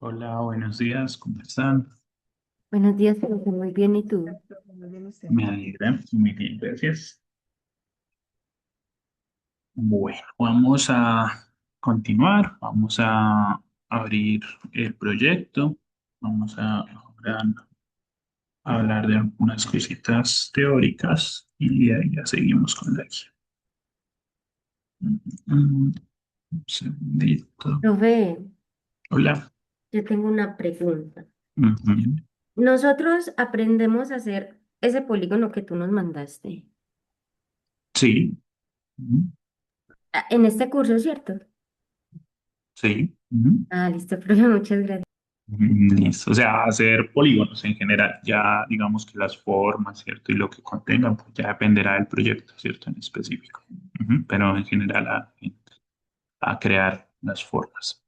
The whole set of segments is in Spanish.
Hola, buenos días, ¿cómo están? Buenos días, Felipe. Muy bien, ¿y tú? Me alegra, muy bien, gracias. Bueno, vamos a continuar, vamos a abrir el proyecto, vamos a ahora hablar de algunas cositas teóricas y de ahí ya seguimos con la guía. Un segundito. Profe, Hola. yo tengo una pregunta. Ujú. Nosotros aprendemos a hacer ese polígono que tú nos mandaste. Sí. Ujú. En este curso, ¿cierto? Sí. Ujú. Ah, listo, profe, muchas gracias. Listo. O sea, hacer polígonos en general, ya digamos que las formas, ¿cierto? Y lo que contengan, pues ya dependerá del proyecto, ¿cierto? En específico. Pero en general a crear las formas.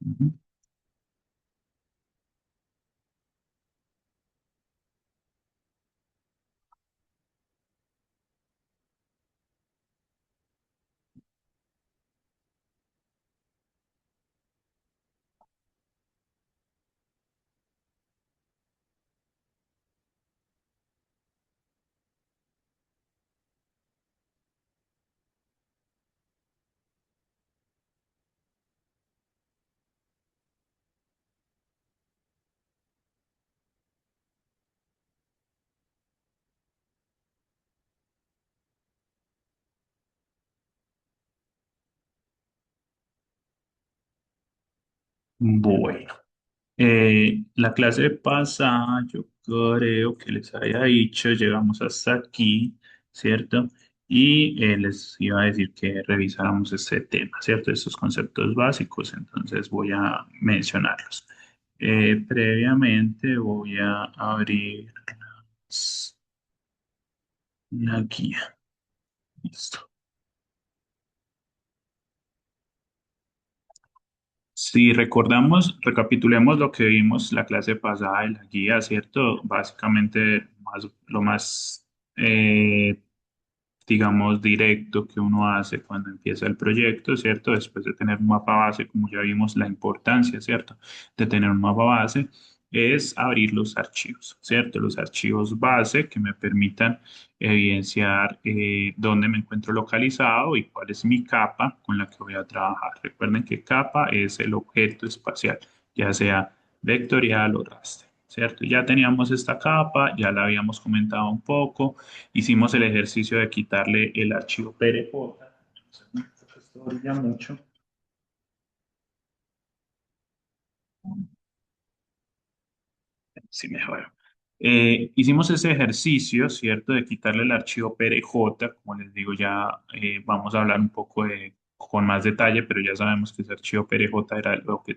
Bueno, la clase pasada, yo creo que les había dicho, llegamos hasta aquí, ¿cierto? Y les iba a decir que revisáramos este tema, ¿cierto? Estos conceptos básicos, entonces voy a mencionarlos. Previamente voy a abrir una guía. Listo. Si recordamos, recapitulemos lo que vimos la clase pasada de la guía, ¿cierto? Básicamente, lo más digamos, directo que uno hace cuando empieza el proyecto, ¿cierto? Después de tener un mapa base, como ya vimos la importancia, ¿cierto? De tener un mapa base, es abrir los archivos, ¿cierto? Los archivos base que me permitan evidenciar dónde me encuentro localizado y cuál es mi capa con la que voy a trabajar. Recuerden que capa es el objeto espacial, ya sea vectorial o raster. ¿Cierto? Ya teníamos esta capa, ya la habíamos comentado un poco. Hicimos el ejercicio de quitarle el archivo PRJ. Esto brilla mucho. Sí, mejor. Hicimos ese ejercicio, ¿cierto? De quitarle el archivo PRJ. Como les digo, ya vamos a hablar un poco con más detalle, pero ya sabemos que ese archivo PRJ era lo que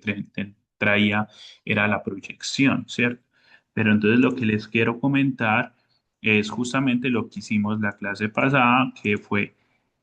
traía, era la proyección, ¿cierto? Pero entonces lo que les quiero comentar es justamente lo que hicimos la clase pasada, que fue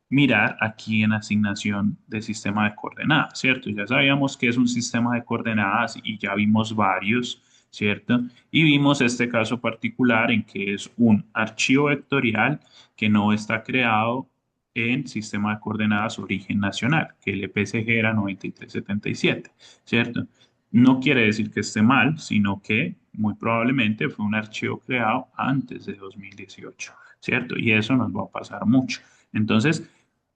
mirar aquí en asignación de sistema de coordenadas, ¿cierto? Ya sabíamos que es un sistema de coordenadas y ya vimos varios, ¿cierto? Y vimos este caso particular en que es un archivo vectorial que no está creado en sistema de coordenadas origen nacional, que el EPCG era 9377, ¿cierto? No quiere decir que esté mal, sino que muy probablemente fue un archivo creado antes de 2018, ¿cierto? Y eso nos va a pasar mucho. Entonces,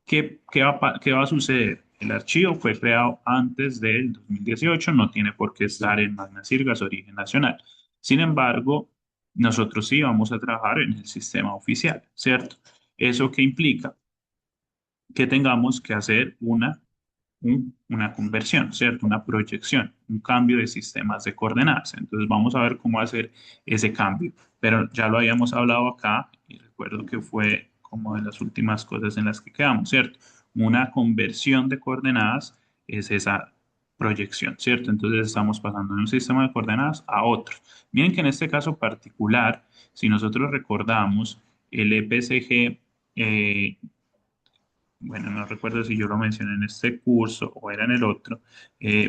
qué va a suceder? El archivo fue creado antes del 2018, no tiene por qué estar en Magna Cirgas Origen Nacional. Sin embargo, nosotros sí vamos a trabajar en el sistema oficial, ¿cierto? ¿Eso qué implica? Que tengamos que hacer una conversión, ¿cierto? Una proyección, un cambio de sistemas de coordenadas. Entonces vamos a ver cómo hacer ese cambio. Pero ya lo habíamos hablado acá y recuerdo que fue como de las últimas cosas en las que quedamos, ¿cierto? Una conversión de coordenadas es esa proyección, ¿cierto? Entonces estamos pasando de un sistema de coordenadas a otro. Miren que en este caso particular, si nosotros recordamos el EPCG, bueno, no recuerdo si yo lo mencioné en este curso o era en el otro,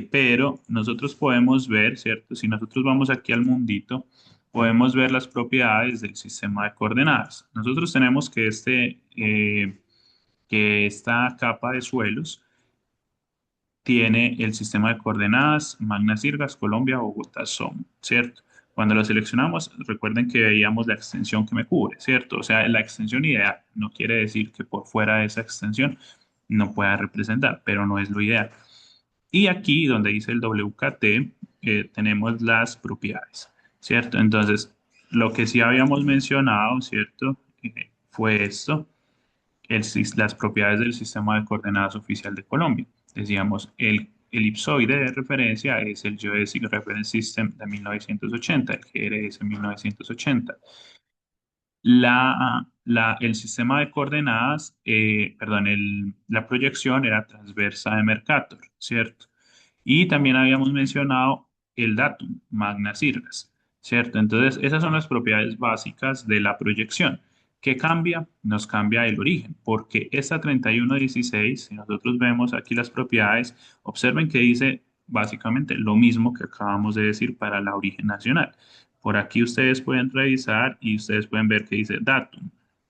pero nosotros podemos ver, ¿cierto? Si nosotros vamos aquí al mundito, podemos ver las propiedades del sistema de coordenadas. Nosotros tenemos que esta capa de suelos tiene el sistema de coordenadas Magna Sirgas, Colombia, Bogotá, Son, ¿cierto? Cuando lo seleccionamos, recuerden que veíamos la extensión que me cubre, ¿cierto? O sea, la extensión ideal no quiere decir que por fuera de esa extensión no pueda representar, pero no es lo ideal. Y aquí, donde dice el WKT, tenemos las propiedades, ¿cierto? Entonces, lo que sí habíamos mencionado, ¿cierto? Fue esto las propiedades del sistema de coordenadas oficial de Colombia. Decíamos, el elipsoide de referencia es el Geodesic Reference System de 1980, el GRS 1980. El sistema de coordenadas, perdón, la proyección era transversa de Mercator, ¿cierto? Y también habíamos mencionado el datum, Magna Sirgas, ¿cierto? Entonces, esas son las propiedades básicas de la proyección. ¿Qué cambia? Nos cambia el origen, porque esta 3116, si nosotros vemos aquí las propiedades, observen que dice básicamente lo mismo que acabamos de decir para la origen nacional. Por aquí ustedes pueden revisar y ustedes pueden ver que dice datum,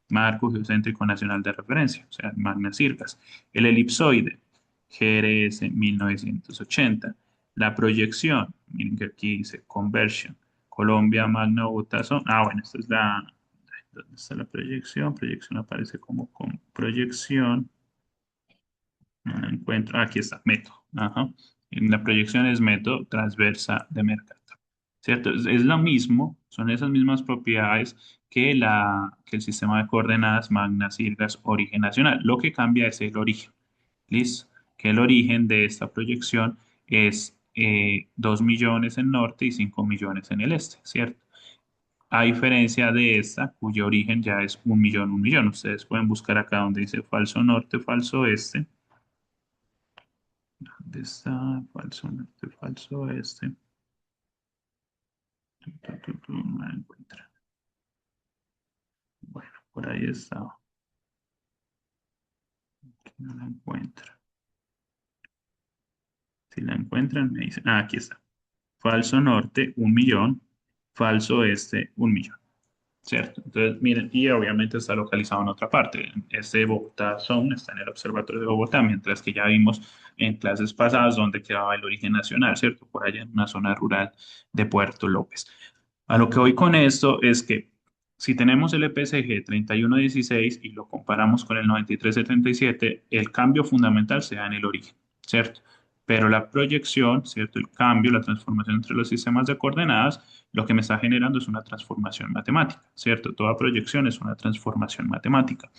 marco geocéntrico nacional de referencia, o sea, Magna Sirgas. El elipsoide, GRS 1980. La proyección, miren que aquí dice conversion, Colombia, Magna, Bogotá, Son. Ah, bueno, esta es la, ¿dónde está la proyección? Proyección aparece como con proyección. No la encuentro. Ah, aquí está, método. Ajá. En la proyección es método transversa de Mercator. ¿Cierto? Es lo mismo, son esas mismas propiedades que el sistema de coordenadas Magna Sirgas origen nacional. Lo que cambia es el origen. ¿Listo? Que el origen de esta proyección es 2 millones en norte y 5 millones en el este, ¿cierto? A diferencia de esta, cuyo origen ya es 1 millón, 1 millón. Ustedes pueden buscar acá donde dice falso norte, falso este. ¿Dónde está? Falso norte, falso este. No la encuentra. Bueno, por ahí está. No la encuentra. Si la encuentran, me dicen. Ah, aquí está. Falso norte, 1 millón. Falso este, 1 millón. ¿Cierto? Entonces, miren, y obviamente está localizado en otra parte. Este Bogotá Zone está en el Observatorio de Bogotá, mientras que ya vimos en clases pasadas dónde quedaba el origen nacional, ¿cierto? Por allá en una zona rural de Puerto López. A lo que voy con esto es que si tenemos el EPCG 3116 y lo comparamos con el 9377, el cambio fundamental se da en el origen, ¿cierto? Pero la proyección, ¿cierto? El cambio, la transformación entre los sistemas de coordenadas, lo que me está generando es una transformación matemática, ¿cierto? Toda proyección es una transformación matemática.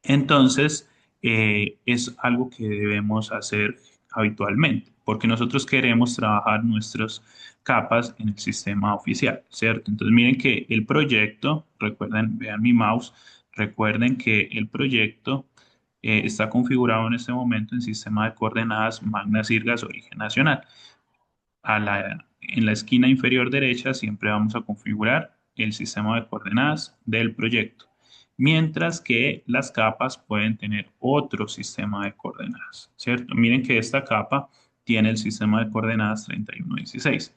Entonces, es algo que debemos hacer habitualmente, porque nosotros queremos trabajar nuestras capas en el sistema oficial, ¿cierto? Entonces, miren que el proyecto, recuerden, vean mi mouse, recuerden que el proyecto está configurado en este momento en sistema de coordenadas Magna Sirgas Origen Nacional. En la esquina inferior derecha siempre vamos a configurar el sistema de coordenadas del proyecto, mientras que las capas pueden tener otro sistema de coordenadas, ¿cierto? Miren que esta capa tiene el sistema de coordenadas 3116.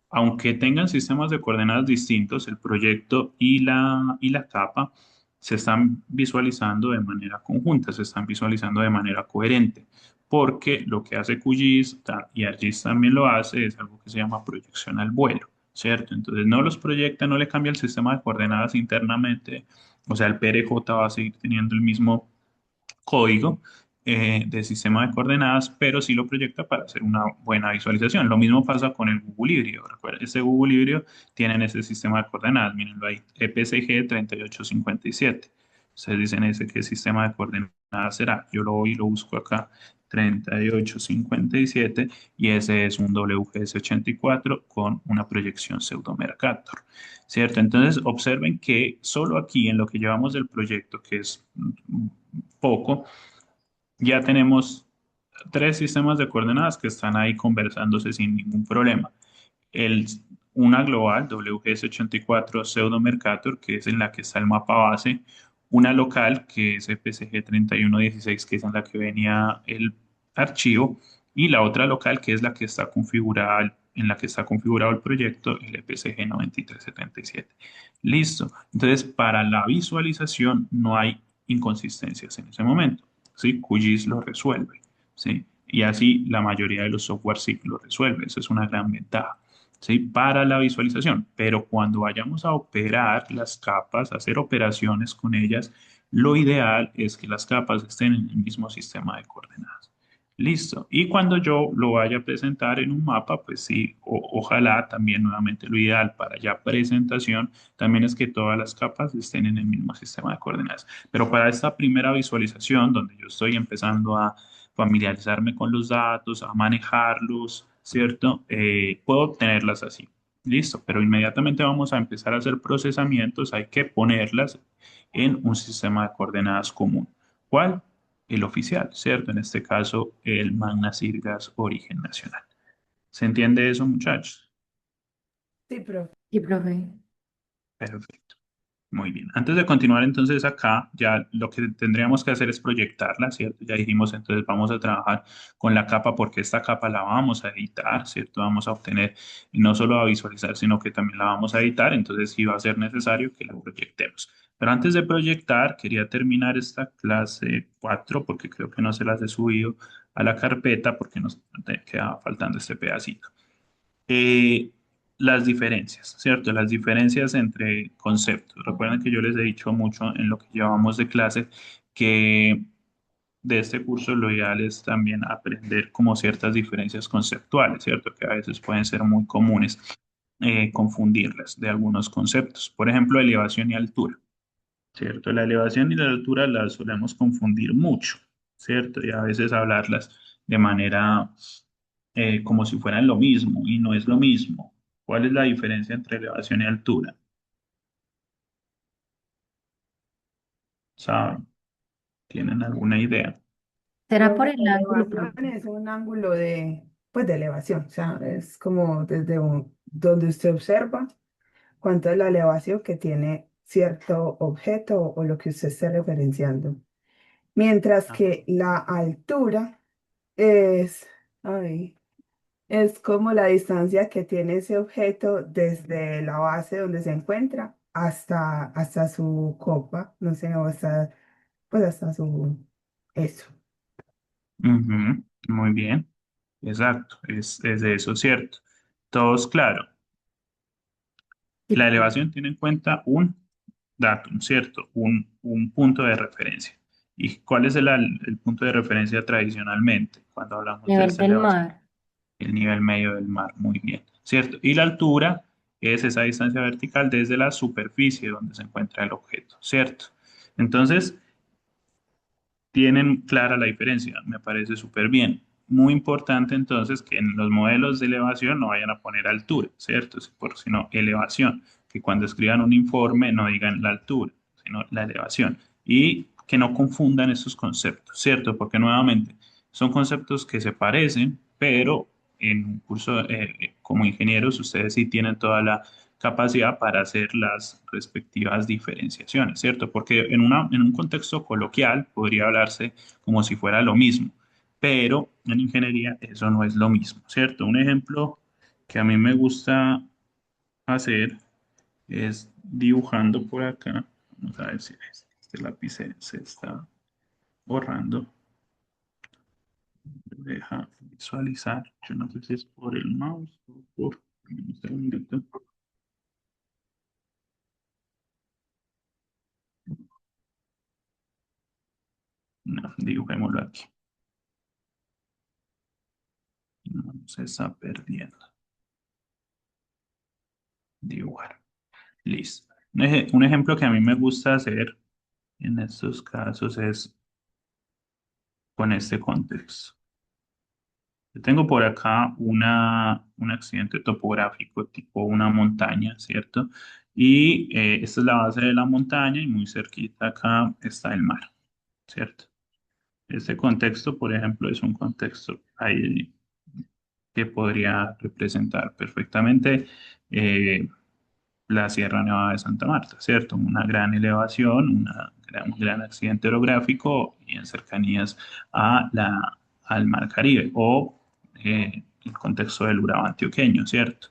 Aunque tengan sistemas de coordenadas distintos, el proyecto y la capa se están visualizando de manera conjunta, se están visualizando de manera coherente, porque lo que hace QGIS y ArcGIS también lo hace, es algo que se llama proyección al vuelo, ¿cierto? Entonces no los proyecta, no le cambia el sistema de coordenadas internamente, o sea, el PRJ va a seguir teniendo el mismo código de sistema de coordenadas, pero sí lo proyecta para hacer una buena visualización. Lo mismo pasa con el Google Híbrido. Recuerden, este Google Híbrido tiene ese sistema de coordenadas. Mírenlo ahí, EPCG 3857. Ustedes dicen ese qué sistema de coordenadas será. Yo lo voy y lo busco acá, 3857, y ese es un WGS 84 con una proyección pseudo Mercator. ¿Cierto? Entonces, observen que solo aquí en lo que llevamos del proyecto, que es poco, ya tenemos tres sistemas de coordenadas que están ahí conversándose sin ningún problema. El, una global, WGS84 Pseudo Mercator, que es en la que está el mapa base, una local, que es EPCG 3116, que es en la que venía el archivo, y la otra local, que es la que está configurada, en la que está configurado el proyecto, el EPCG 9377. Listo. Entonces, para la visualización no hay inconsistencias en ese momento. ¿Sí? QGIS lo resuelve. ¿Sí? Y así la mayoría de los software sí lo resuelve. Eso es una gran ventaja, ¿sí? Para la visualización. Pero cuando vayamos a operar las capas, a hacer operaciones con ellas, lo ideal es que las capas estén en el mismo sistema de coordenadas. Listo. Y cuando yo lo vaya a presentar en un mapa, pues sí, ojalá también nuevamente lo ideal para ya presentación también es que todas las capas estén en el mismo sistema de coordenadas. Pero para esta primera visualización, donde yo estoy empezando a familiarizarme con los datos, a manejarlos, ¿cierto? Puedo obtenerlas así. Listo, pero inmediatamente vamos a empezar a hacer procesamientos, hay que ponerlas en un sistema de coordenadas común. ¿Cuál? El oficial, ¿cierto? En este caso, el Magna Sirgas Origen Nacional. ¿Se entiende eso, muchachos? Sí, profe. Sí, profe. Perfecto. Muy bien. Antes de continuar entonces acá, ya lo que tendríamos que hacer es proyectarla, ¿cierto? Ya dijimos, entonces vamos a trabajar con la capa porque esta capa la vamos a editar, ¿cierto? Vamos a obtener, y no solo a visualizar, sino que también la vamos a editar, entonces sí va a ser necesario que la proyectemos. Pero antes de proyectar, quería terminar esta clase 4 porque creo que no se las he subido a la carpeta porque nos queda faltando este pedacito. Eh, las diferencias, ¿cierto? Las diferencias entre conceptos. Recuerden que yo les he dicho mucho en lo que llevamos de clase que de este curso lo ideal es también aprender como ciertas diferencias conceptuales, ¿cierto? Que a veces pueden ser muy comunes confundirlas de algunos conceptos. Por ejemplo, elevación y altura, ¿cierto? La elevación y la altura las solemos confundir mucho, ¿cierto? Y a veces hablarlas de manera como si fueran lo mismo y no es lo mismo. ¿Cuál es la diferencia entre elevación y altura? ¿Saben? ¿Tienen alguna idea? ¿Será por Profe, el ángulo, elevación profe? es un ángulo pues de elevación, o sea, es como desde donde usted observa cuánto es la elevación que tiene cierto objeto o lo que usted esté referenciando. Mientras Ah, que la altura es, ay, es como la distancia que tiene ese objeto desde la base donde se encuentra hasta su copa, no sé, o hasta, pues hasta su, eso. ujú, muy bien, exacto, es de eso, ¿cierto? Todos claro. Sí, La profe. elevación tiene en cuenta un datum, ¿cierto? Un punto de referencia. ¿Y cuál es el punto de referencia tradicionalmente cuando hablamos de Nivel esta del elevación? mar. El nivel medio del mar, muy bien, ¿cierto? Y la altura es esa distancia vertical desde la superficie donde se encuentra el objeto, ¿cierto? Entonces, tienen clara la diferencia, me parece súper bien. Muy importante entonces que en los modelos de elevación no vayan a poner altura, ¿cierto? Sino elevación, que cuando escriban un informe no digan la altura, sino la elevación. Y que no confundan esos conceptos, ¿cierto? Porque nuevamente son conceptos que se parecen, pero en un curso como ingenieros ustedes sí tienen toda la capacidad para hacer las respectivas diferenciaciones, ¿cierto? Porque en un contexto coloquial podría hablarse como si fuera lo mismo, pero en ingeniería eso no es lo mismo, ¿cierto? Un ejemplo que a mí me gusta hacer es dibujando por acá. Vamos a ver si este lápiz se está borrando. Deja visualizar. Yo no sé si es por el mouse o por... Un segundito. No, dibujémoslo aquí. No se está perdiendo. Dibujar. Listo. Un ejemplo que a mí me gusta hacer en estos casos es con este contexto. Yo tengo por acá un accidente topográfico tipo una montaña, ¿cierto? Y esta es la base de la montaña y muy cerquita acá está el mar, ¿cierto? Este contexto, por ejemplo, es un contexto ahí que podría representar perfectamente eh, la Sierra Nevada de Santa Marta, ¿cierto? Una gran elevación, un gran accidente orográfico y en cercanías al Mar Caribe o el contexto del Urabá antioqueño, ¿cierto?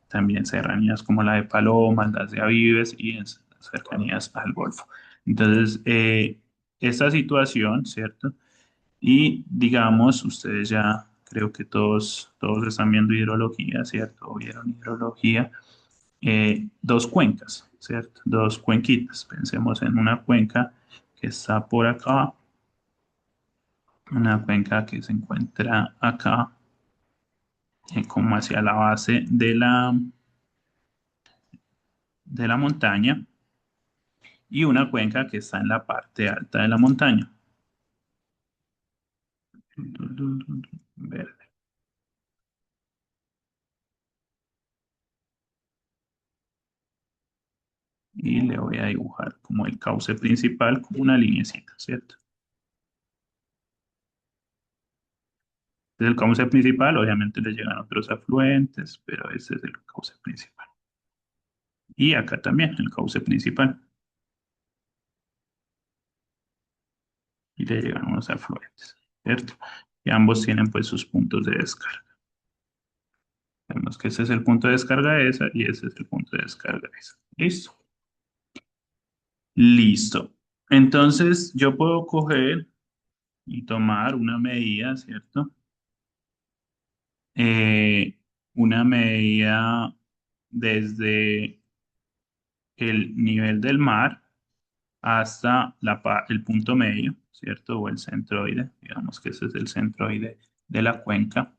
También serranías como la de Palomas, las de Avives y en cercanías al Golfo. Entonces, esta situación, ¿cierto? Y digamos, ustedes ya creo que todos están viendo hidrología, ¿cierto? O vieron hidrología. Dos cuencas, ¿cierto? Dos cuenquitas. Pensemos en una cuenca que está por acá, una cuenca que se encuentra acá, como hacia la base de la montaña, y una cuenca que está en la parte alta de la montaña. Verde. Y le voy a dibujar como el cauce principal, como una linecita, ¿cierto? Desde el cauce principal, obviamente le llegan otros afluentes, pero ese es el cauce principal. Y acá también, el cauce principal. Y le llegan unos afluentes, ¿cierto? Y ambos tienen pues sus puntos de descarga. Vemos que ese es el punto de descarga esa y ese es el punto de descarga esa. ¿Listo? Listo. Entonces yo puedo coger y tomar una medida, ¿cierto? Una medida desde el nivel del mar hasta el punto medio, ¿cierto? O el centroide, digamos que ese es el centroide de la cuenca,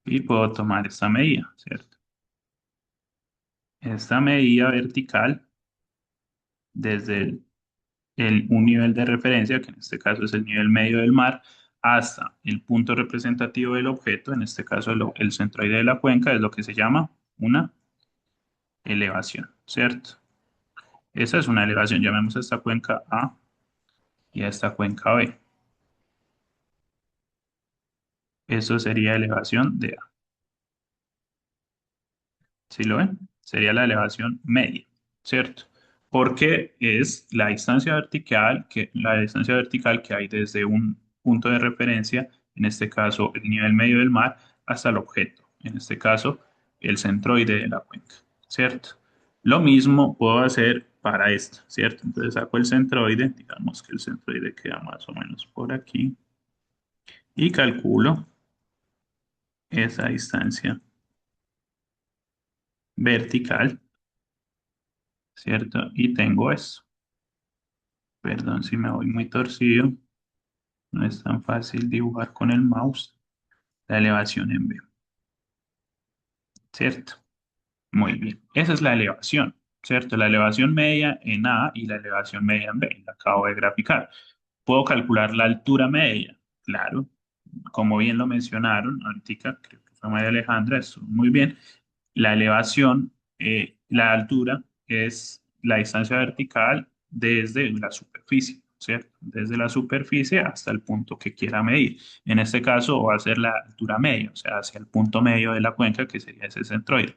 y puedo tomar esta medida, ¿cierto? Esta medida vertical desde un nivel de referencia, que en este caso es el nivel medio del mar, hasta el punto representativo del objeto, en este caso el centroide de la cuenca, es lo que se llama una elevación, ¿cierto? Esa es una elevación, llamemos a esta cuenca A y a esta cuenca B. Eso sería elevación de A. ¿Sí lo ven? Sería la elevación media, ¿cierto? Porque es la distancia vertical que hay desde un punto de referencia, en este caso el nivel medio del mar, hasta el objeto, en este caso el centroide de la cuenca, ¿cierto? Lo mismo puedo hacer para esta, ¿cierto? Entonces saco el centroide, digamos que el centroide queda más o menos por aquí, y calculo esa distancia vertical, ¿cierto? Y tengo eso. Perdón si me voy muy torcido, no es tan fácil dibujar con el mouse la elevación en B, ¿cierto? Muy bien, esa es la elevación, ¿cierto? La elevación media en A y la elevación media en B, la acabo de graficar. ¿Puedo calcular la altura media? Claro, como bien lo mencionaron, ahorita creo que fue María Alejandra, estuvo muy bien. La elevación, la altura es la distancia vertical desde la superficie, ¿cierto? Desde la superficie hasta el punto que quiera medir. En este caso va a ser la altura media, o sea, hacia el punto medio de la cuenca, que sería ese centroide.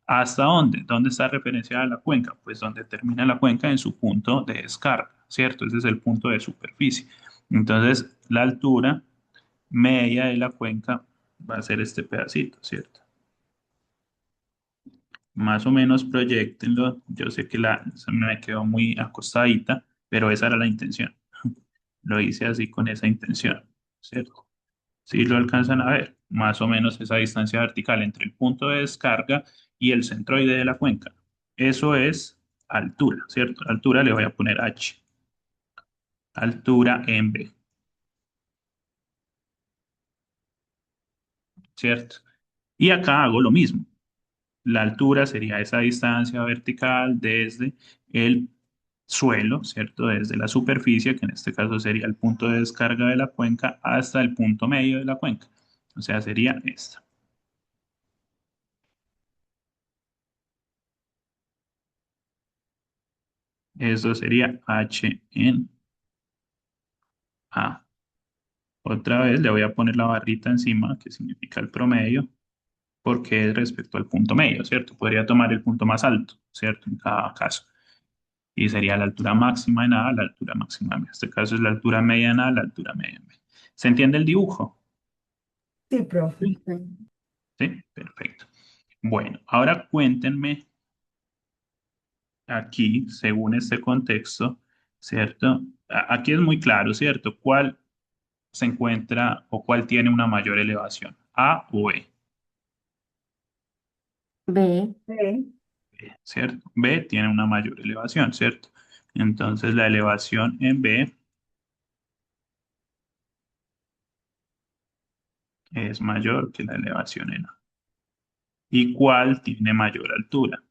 ¿Hasta dónde? ¿Dónde está referenciada la cuenca? Pues donde termina la cuenca en su punto de descarga, ¿cierto? Ese es el punto de superficie. Entonces, la altura media de la cuenca va a ser este pedacito, ¿cierto? Más o menos proyectenlo. Yo sé que se me quedó muy acostadita, pero esa era la intención. Lo hice así con esa intención, ¿cierto? Si lo alcanzan a ver, más o menos esa distancia vertical entre el punto de descarga y el centroide de la cuenca. Eso es altura, ¿cierto? Altura le voy a poner H. Altura en B, ¿cierto? Y acá hago lo mismo. La altura sería esa distancia vertical desde el suelo, ¿cierto? Desde la superficie, que en este caso sería el punto de descarga de la cuenca, hasta el punto medio de la cuenca. O sea, sería esta. Eso sería H en A. Otra vez le voy a poner la barrita encima, que significa el promedio, porque es respecto al punto medio, ¿cierto? Podría tomar el punto más alto, ¿cierto? En cada caso. Y sería la altura máxima en A, la altura máxima en B. En este caso es la altura media en A, la altura media en B. ¿Se entiende el dibujo? Sí, profe. Sí. ¿Sí? Perfecto. Bueno, ahora cuéntenme aquí, según este contexto, ¿cierto? Aquí es muy claro, ¿cierto? se encuentra o cuál tiene una mayor elevación? ¿A o B? B. B. ¿Cierto? B tiene una mayor elevación, ¿cierto? Entonces la elevación en B es mayor que la elevación en A. ¿Y cuál tiene mayor altura?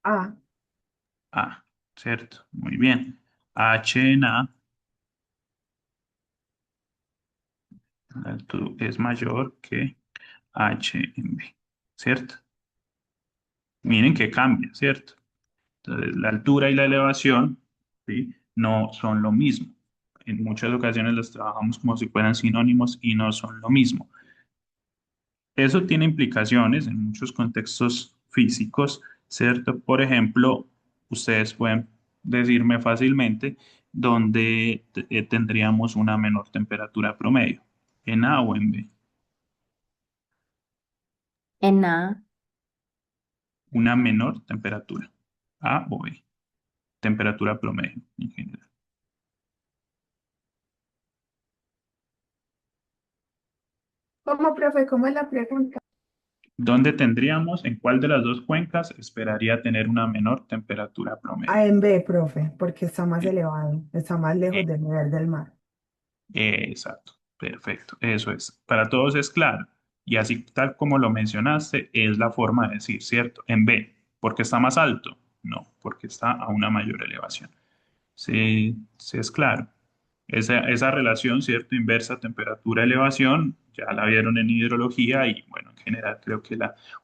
A. A, ¿cierto? Muy bien. H en A la es mayor que H en B, ¿cierto? Miren que cambia, ¿cierto? Entonces, la altura y la elevación, ¿sí? No son lo mismo. En muchas ocasiones las trabajamos como si fueran sinónimos y no son lo mismo. Eso tiene implicaciones en muchos contextos físicos, ¿cierto? Por ejemplo, ustedes pueden decirme fácilmente dónde tendríamos una menor temperatura promedio, en A o en B. En A. Una menor temperatura, A o B, temperatura promedio en general. ¿Cómo, profe? ¿Cómo es la pregunta? ¿Dónde tendríamos, en cuál de las dos cuencas esperaría tener una menor temperatura A promedio? en B, profe, porque está más Eh, elevado, está más lejos eh, del nivel del mar. exacto, perfecto, eso es. Para todos es claro. Y así tal como lo mencionaste, es la forma de decir, ¿cierto? En B, ¿porque está más alto? No, porque está a una mayor elevación. Sí, sí es claro. Esa relación, ¿cierto? Inversa temperatura-elevación, ya la vieron en hidrología y bueno, en general creo que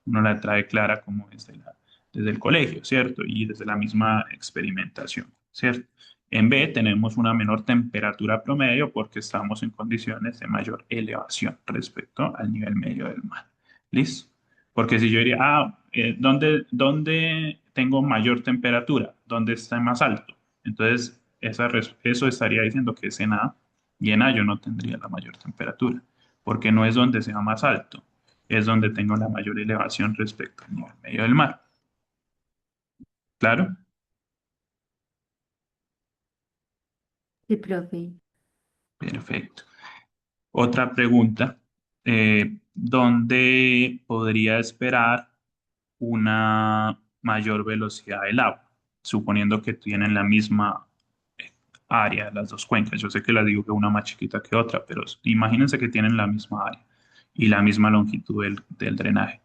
uno la trae clara como desde el colegio, ¿cierto? Y desde la misma experimentación, ¿cierto? En B tenemos una menor temperatura promedio porque estamos en condiciones de mayor elevación respecto al nivel medio del mar. ¿Listo? Porque si yo diría, ¿dónde tengo mayor temperatura? ¿Dónde está más alto? Entonces, eso estaría diciendo que es en A, y en A yo no tendría la mayor temperatura, porque no es donde sea más alto, es donde tengo la mayor elevación respecto al nivel medio del mar. ¿Claro? Sí, profe. Perfecto. Otra pregunta, ¿dónde podría esperar una mayor velocidad del agua? Suponiendo que tienen la misma área, las dos cuencas. Yo sé que las digo que una más chiquita que otra, pero imagínense que tienen la misma área y la misma longitud del drenaje.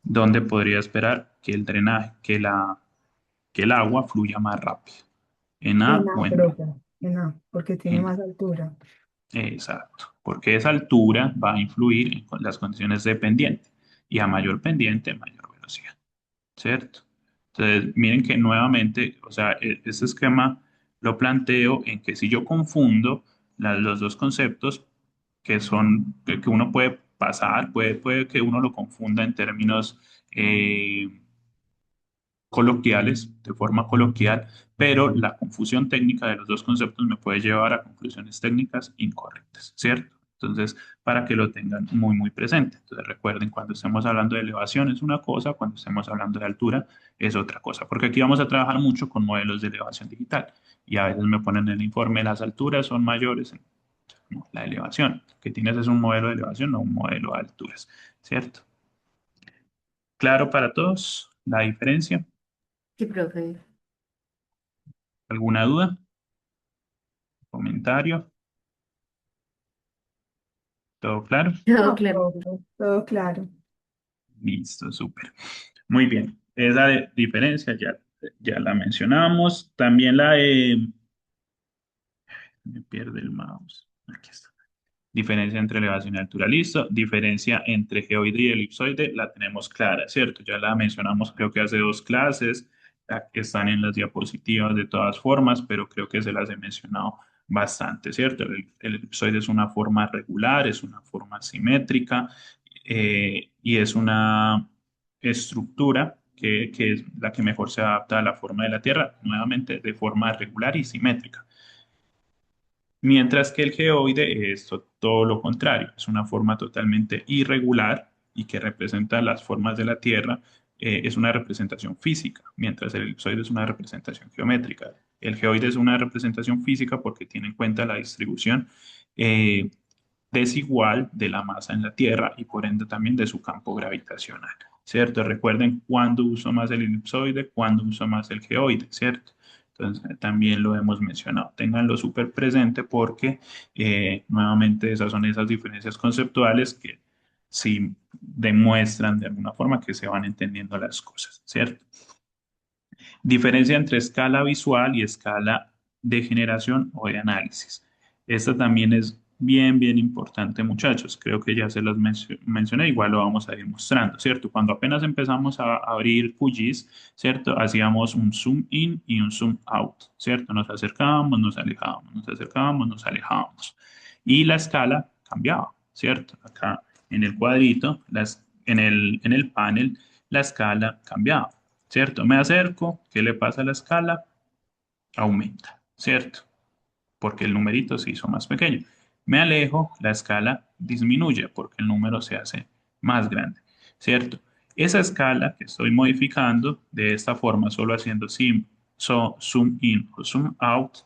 ¿Dónde podría esperar que el drenaje, que el agua fluya más rápido? ¿En En A o A, en B? profe, en A, porque tiene En más altura. Exacto, porque esa altura va a influir en las condiciones de pendiente y a mayor pendiente, mayor velocidad, ¿cierto? Entonces, miren que nuevamente, o sea, este esquema lo planteo en que si yo confundo los dos conceptos que uno puede pasar, puede que uno lo confunda en términos coloquiales, de forma coloquial, pero la confusión técnica de los dos conceptos me puede llevar a conclusiones técnicas incorrectas, ¿cierto? Entonces, para que lo tengan muy presente. Entonces, recuerden, cuando estemos hablando de elevación es una cosa, cuando estemos hablando de altura es otra cosa, porque aquí vamos a trabajar mucho con modelos de elevación digital y a veces me ponen en el informe, las alturas son mayores, no, la elevación. Que tienes es un modelo de elevación, no un modelo de alturas, ¿cierto? ¿Claro para todos la diferencia? Sí, profe. ¿Alguna duda? ¿Comentario? ¿Todo claro? Todo No, claro. profe, todo claro. Listo, súper. Muy bien. Esa diferencia ya la mencionamos. También la de... Me pierde el mouse. Aquí está. Diferencia entre elevación y altura, listo. Diferencia entre geoide y elipsoide, la tenemos clara, ¿cierto? Ya la mencionamos creo que hace dos clases, que están en las diapositivas de todas formas, pero creo que se las he mencionado bastante, ¿cierto? El elipsoide es una forma regular, es una forma simétrica y es una estructura que es la que mejor se adapta a la forma de la Tierra, nuevamente de forma regular y simétrica. Mientras que el geoide es todo lo contrario, es una forma totalmente irregular y que representa las formas de la Tierra, es una representación física, mientras el elipsoide es una representación geométrica. El geoide es una representación física porque tiene en cuenta la distribución eh, desigual de la masa en la Tierra y por ende también de su campo gravitacional, ¿cierto? Recuerden cuándo uso más el elipsoide, cuándo uso más el geoide, ¿cierto? Entonces, también lo hemos mencionado. Ténganlo súper presente porque nuevamente esas son esas diferencias conceptuales que sí demuestran de alguna forma que se van entendiendo las cosas, ¿cierto? Diferencia entre escala visual y escala de generación o de análisis. Esta también es bien, bien importante, muchachos. Creo que ya se las mencioné, igual lo vamos a ir mostrando, ¿cierto? Cuando apenas empezamos a abrir QGIS, ¿cierto? Hacíamos un zoom in y un zoom out, ¿cierto? Nos acercábamos, nos alejábamos, nos acercábamos, nos alejábamos. Y la escala cambiaba, ¿cierto? Acá en el cuadrito, en el panel, la escala cambiaba. ¿Cierto? Me acerco, ¿qué le pasa a la escala? Aumenta, ¿cierto? Porque el numerito se hizo más pequeño. Me alejo, la escala disminuye porque el número se hace más grande, ¿cierto? Esa escala que estoy modificando de esta forma, solo haciendo zoom in o zoom out,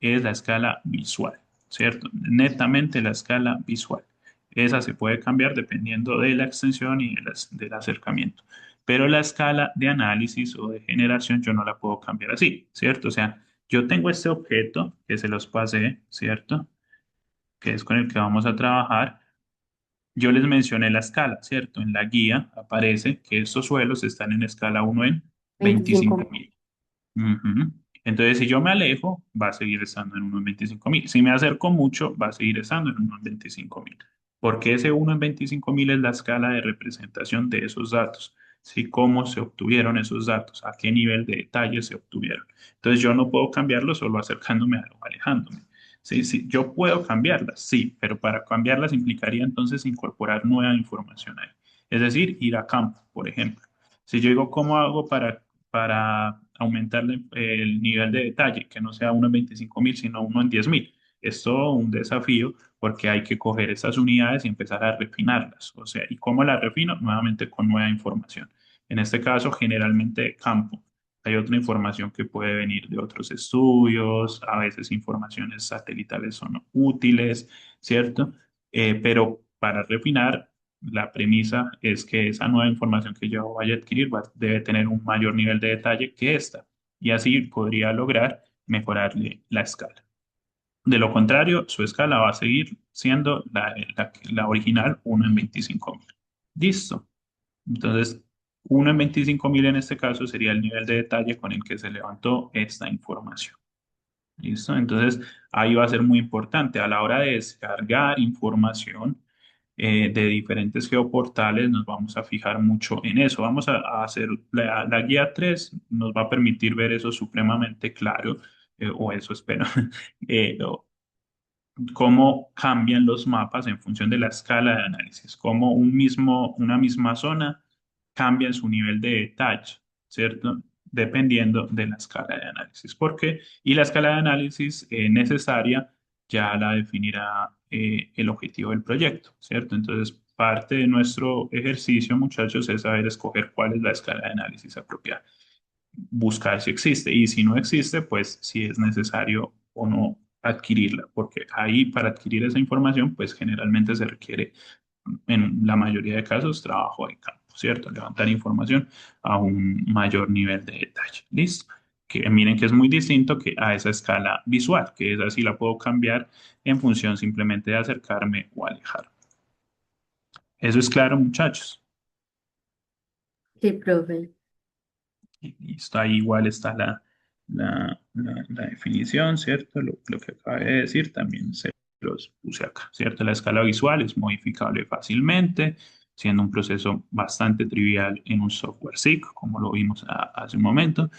es la escala visual, ¿cierto? Netamente la escala visual. Esa se puede cambiar dependiendo de la extensión y del acercamiento. Pero la escala de análisis o de generación yo no la puedo cambiar así, ¿cierto? O sea, yo tengo este objeto que se los pasé, ¿cierto? Que es con el que vamos a trabajar. Yo les mencioné la escala, ¿cierto? En la guía aparece que estos suelos están en escala 1 en 25. 25.000. Ujú. Entonces, si yo me alejo, va a seguir estando en 1 en 25.000. Si me acerco mucho, va a seguir estando en 1 en 25.000. Porque ese 1 en 25.000 es la escala de representación de esos datos. ¿Sí? ¿Cómo se obtuvieron esos datos? ¿A qué nivel de detalle se obtuvieron? Entonces, yo no puedo cambiarlo solo acercándome o alejándome. Sí, sí, yo puedo cambiarlas, sí, pero para cambiarlas implicaría entonces incorporar nueva información ahí. Es decir, ir a campo, por ejemplo. Si yo digo, ¿cómo hago para aumentar el nivel de detalle, que no sea uno en 25.000, sino uno en 10.000? Es todo un desafío porque hay que coger estas unidades y empezar a refinarlas. O sea, ¿y cómo las refino? Nuevamente con nueva información. En este caso, generalmente de campo. Hay otra información que puede venir de otros estudios, a veces informaciones satelitales son útiles, ¿cierto? Pero para refinar, la premisa es que esa nueva información que yo vaya a adquirir debe tener un mayor nivel de detalle que esta, y así podría lograr mejorarle la escala. De lo contrario, su escala va a seguir siendo la original 1 en 25.000. Listo. Entonces, 1 en 25.000 en este caso sería el nivel de detalle con el que se levantó esta información. ¿Listo? Entonces, ahí va a ser muy importante a la hora de descargar información de diferentes geoportales, nos vamos a fijar mucho en eso. Vamos a hacer la guía 3, nos va a permitir ver eso supremamente claro, o eso espero, o cómo cambian los mapas en función de la escala de análisis, cómo una misma zona cambia en su nivel de detalle, ¿cierto? Dependiendo de la escala de análisis. ¿Por qué? Y la escala de análisis necesaria ya la definirá el objetivo del proyecto, ¿cierto? Entonces, parte de nuestro ejercicio, muchachos, es saber escoger cuál es la escala de análisis apropiada, buscar si existe y si no existe, pues si es necesario o no adquirirla, porque ahí para adquirir esa información, pues generalmente se requiere, en la mayoría de casos, trabajo de campo, ¿cierto? Levantar información a un mayor nivel de detalle. ¿Listo? Que miren que es muy distinto que a esa escala visual, que es así la puedo cambiar en función simplemente de acercarme o alejar. Eso es claro, muchachos. Sí, profe. Y listo, ahí igual está la definición, ¿cierto? Lo que acabé de decir también se los puse acá, ¿cierto? La escala visual es modificable fácilmente, siendo un proceso bastante trivial en un software SIG, como lo vimos hace un momento.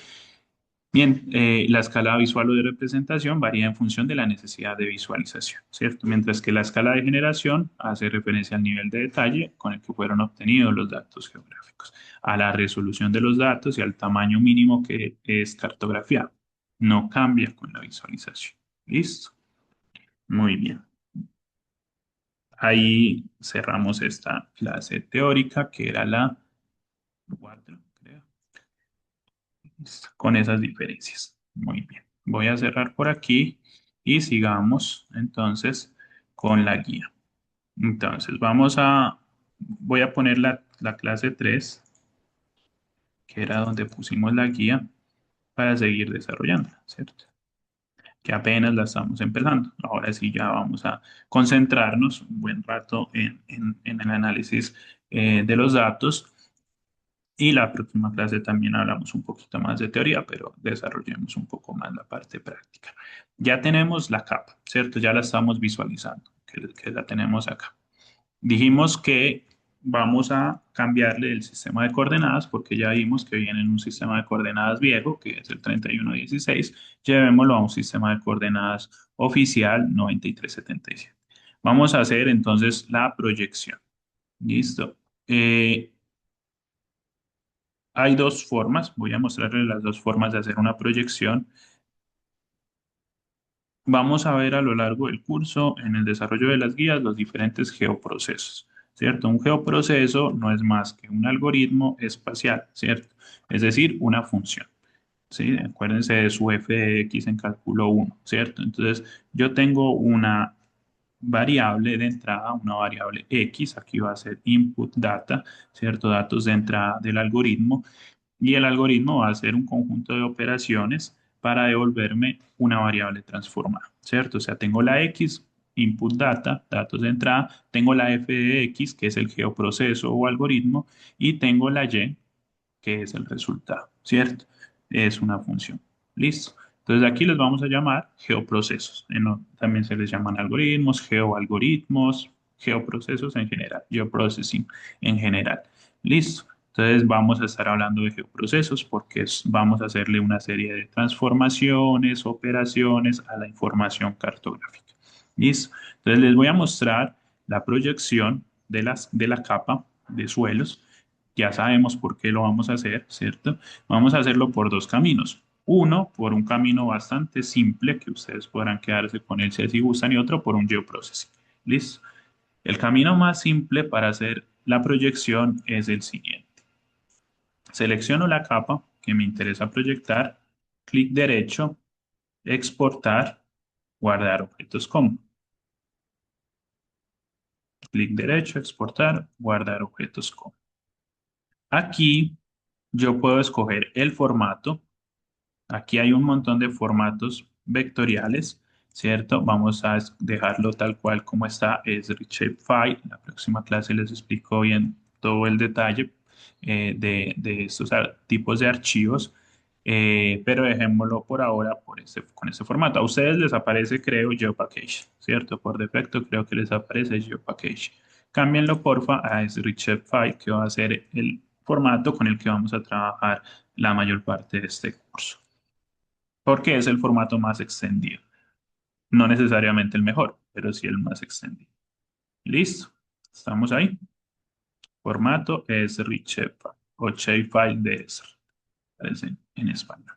Bien, la escala visual o de representación varía en función de la necesidad de visualización, ¿cierto? Mientras que la escala de generación hace referencia al nivel de detalle con el que fueron obtenidos los datos geográficos, a la resolución de los datos y al tamaño mínimo que es cartografiado. No cambia con la visualización. ¿Listo? Muy bien. Ahí cerramos esta clase teórica que era 4, creo. Listo, con esas diferencias. Muy bien. Voy a cerrar por aquí y sigamos entonces con la guía. Entonces, voy a poner la clase 3, que era donde pusimos la guía, para seguir desarrollándola, ¿cierto? Que apenas la estamos empezando. Ahora sí ya vamos a concentrarnos un buen rato en el análisis de los datos. Y la próxima clase también hablamos un poquito más de teoría, pero desarrollemos un poco más la parte práctica. Ya tenemos la capa, ¿cierto? Ya la estamos visualizando, que la tenemos acá. Dijimos que vamos a cambiarle el sistema de coordenadas porque ya vimos que viene en un sistema de coordenadas viejo, que es el 3116. Llevémoslo a un sistema de coordenadas oficial 9377. Vamos a hacer entonces la proyección. ¿Listo? Hay dos formas, voy a mostrarles las dos formas de hacer una proyección. Vamos a ver a lo largo del curso, en el desarrollo de las guías, los diferentes geoprocesos, ¿cierto? Un geoproceso no es más que un algoritmo espacial, ¿cierto? Es decir, una función, ¿sí? Acuérdense de su f de x en cálculo 1, ¿cierto? Entonces, yo tengo una variable de entrada, una variable x, aquí va a ser input data, ¿cierto? Datos de entrada del algoritmo, y el algoritmo va a hacer un conjunto de operaciones para devolverme una variable transformada, ¿cierto? O sea, tengo la X, input data, datos de entrada, tengo la f de X, que es el geoproceso o algoritmo, y tengo la Y, que es el resultado, ¿cierto? Es una función. ¿Listo? Entonces aquí les vamos a llamar geoprocesos. También se les llaman algoritmos, geoalgoritmos, geoprocesos en general, geoprocessing en general. ¿Listo? Entonces vamos a estar hablando de geoprocesos porque vamos a hacerle una serie de transformaciones, operaciones a la información cartográfica. ¿Listo? Entonces les voy a mostrar la proyección de la capa de suelos. Ya sabemos por qué lo vamos a hacer, ¿cierto? Vamos a hacerlo por dos caminos. Uno, por un camino bastante simple, que ustedes podrán quedarse con él si así gustan, y otro por un geoprocessing. ¿Listo? El camino más simple para hacer la proyección es el siguiente. Selecciono la capa que me interesa proyectar, clic derecho, exportar, guardar objetos como. Clic derecho, exportar, guardar objetos como. Aquí yo puedo escoger el formato. Aquí hay un montón de formatos vectoriales, ¿cierto? Vamos a dejarlo tal cual como está, es rich shapefile. La próxima clase les explico bien todo el detalle de estos tipos de archivos, pero dejémoslo por ahora con este formato. A ustedes les aparece, creo, GeoPackage, ¿cierto? Por defecto creo que les aparece GeoPackage. Cámbienlo, porfa, a rich shapefile, que va a ser el formato con el que vamos a trabajar la mayor parte de este curso porque es el formato más extendido. No necesariamente el mejor, pero sí el más extendido. Listo, estamos ahí. Formato es rich shapefile o shapefile de ESR, parece en español.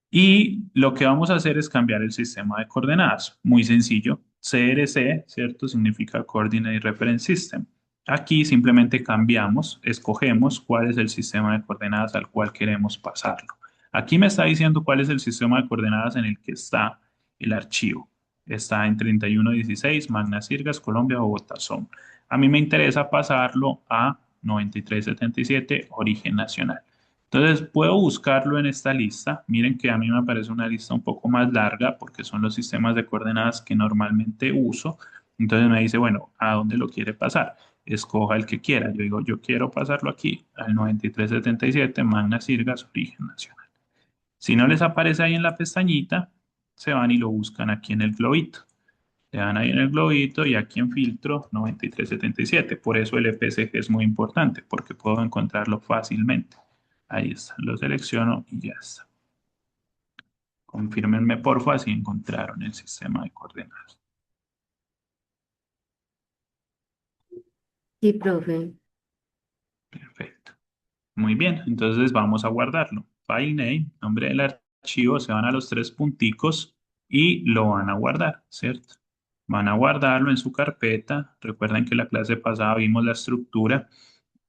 Y lo que vamos a hacer es cambiar el sistema de coordenadas. Muy sencillo. CRC, ¿cierto? Significa Coordinate Reference System. Aquí simplemente cambiamos, escogemos cuál es el sistema de coordenadas al cual queremos pasarlo. Aquí me está diciendo cuál es el sistema de coordenadas en el que está el archivo. Está en 3116, Magna Sirgas, Colombia, Bogotá, Son. A mí me interesa pasarlo a 9377, origen nacional. Entonces puedo buscarlo en esta lista. Miren que a mí me aparece una lista un poco más larga porque son los sistemas de coordenadas que normalmente uso. Entonces me dice, bueno, ¿a dónde lo quiere pasar? Escoja el que quiera. Yo digo, yo quiero pasarlo aquí, al 9377, Magna Sirgas, origen nacional. Si no les aparece ahí en la pestañita, se van y lo buscan aquí en el globito. Le dan ahí en el globito y aquí en filtro 9377. Por eso el EPSG es muy importante, porque puedo encontrarlo fácilmente. Ahí está, lo selecciono y ya está. Confírmenme porfa si encontraron el sistema de coordenadas. Sí, profe. Perfecto. Muy bien, entonces vamos a guardarlo. File name, nombre del archivo, se van a los tres punticos y lo van a guardar, ¿cierto? Van a guardarlo en su carpeta. Recuerden que la clase pasada vimos la estructura.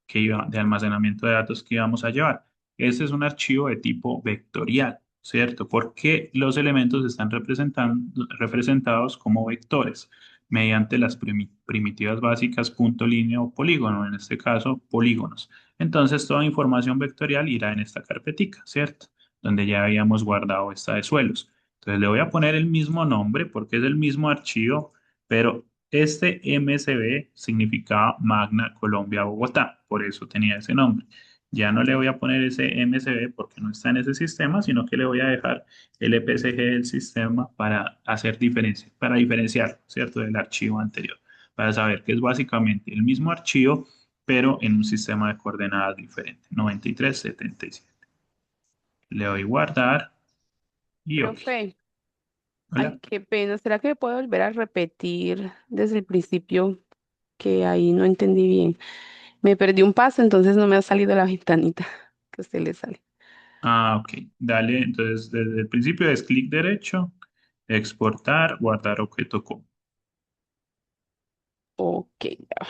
de almacenamiento de datos que íbamos a llevar. Este es un archivo de tipo vectorial, ¿cierto? Porque los elementos están representados como vectores mediante las primitivas básicas punto, línea o polígono, en este caso polígonos. Entonces, toda información vectorial irá en esta carpetica, ¿cierto? Donde ya habíamos guardado esta de suelos. Entonces, le voy a poner el mismo nombre porque es el mismo archivo, pero este MSB significaba Magna Colombia Bogotá, por eso tenía ese nombre. Ya no le voy a poner ese MSB porque no está en ese sistema, sino que le voy a dejar el EPCG del sistema para hacer diferencia, para diferenciar, ¿cierto?, del archivo anterior, para saber que es básicamente el mismo archivo, pero en un sistema de coordenadas diferente, 9377. Le doy guardar y OK. Profe, Hola. ay, qué pena. ¿Será que me puedo volver a repetir desde el principio que ahí no entendí bien? Me perdí un paso, entonces no me ha salido la ventanita que a usted le sale. Ah, OK. Dale, entonces desde el principio es clic derecho, exportar, guardar objeto como. Ok, ya.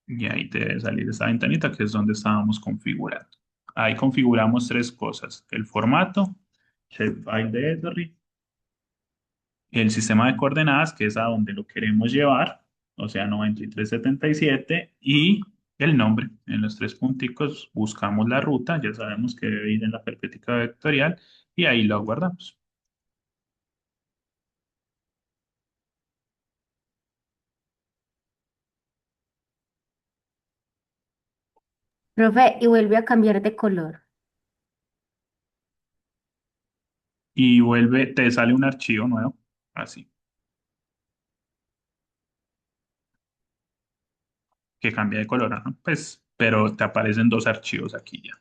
Y ahí te debe salir esta ventanita que es donde estábamos configurando. Ahí configuramos tres cosas: el formato, shapefile de Esri, el sistema de coordenadas, que es a donde lo queremos llevar, o sea, 9377, y el nombre. En los tres punticos buscamos la ruta, ya sabemos que debe ir en la carpetica vectorial, y ahí lo guardamos. Profe, y vuelve a cambiar de color. Y vuelve, te sale un archivo nuevo, así, que cambia de color, ¿no? Pues, pero te aparecen dos archivos aquí ya.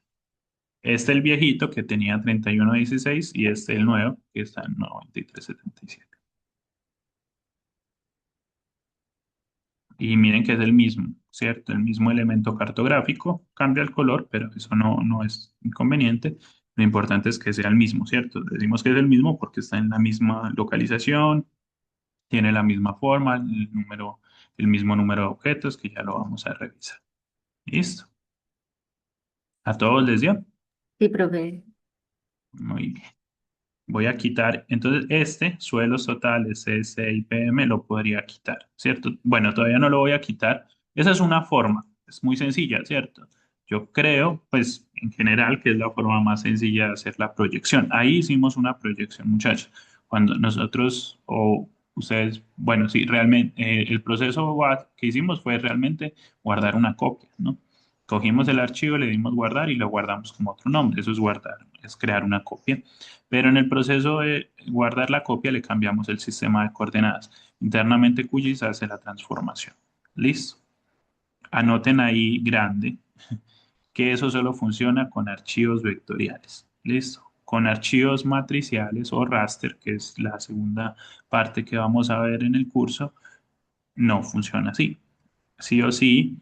Este el viejito que tenía 3116 y este el nuevo que está en 9377. Y miren que es el mismo, ¿cierto? El mismo elemento cartográfico, cambia el color, pero eso no es inconveniente. Lo importante es que sea el mismo, ¿cierto? Decimos que es el mismo porque está en la misma localización, tiene la misma forma, el mismo número de objetos que ya lo vamos a revisar. ¿Listo? ¿A todos les dio? Sí, profe. Muy bien. Voy a quitar, entonces este, suelos totales, CS y PM, lo podría quitar, ¿cierto? Bueno, todavía no lo voy a quitar. Esa es una forma, es muy sencilla, ¿cierto? Yo creo, pues, en general, que es la forma más sencilla de hacer la proyección. Ahí hicimos una proyección, muchachos. Cuando nosotros, o ustedes, bueno, sí, realmente, el proceso que hicimos fue realmente guardar una copia, ¿no? Cogimos el archivo, le dimos guardar y lo guardamos como otro nombre. Eso es guardar, es crear una copia. Pero en el proceso de guardar la copia le cambiamos el sistema de coordenadas. Internamente QGIS hace la transformación. ¿Listo? Anoten ahí grande que eso solo funciona con archivos vectoriales. ¿Listo? Con archivos matriciales o raster, que es la segunda parte que vamos a ver en el curso, no funciona así. Sí o sí,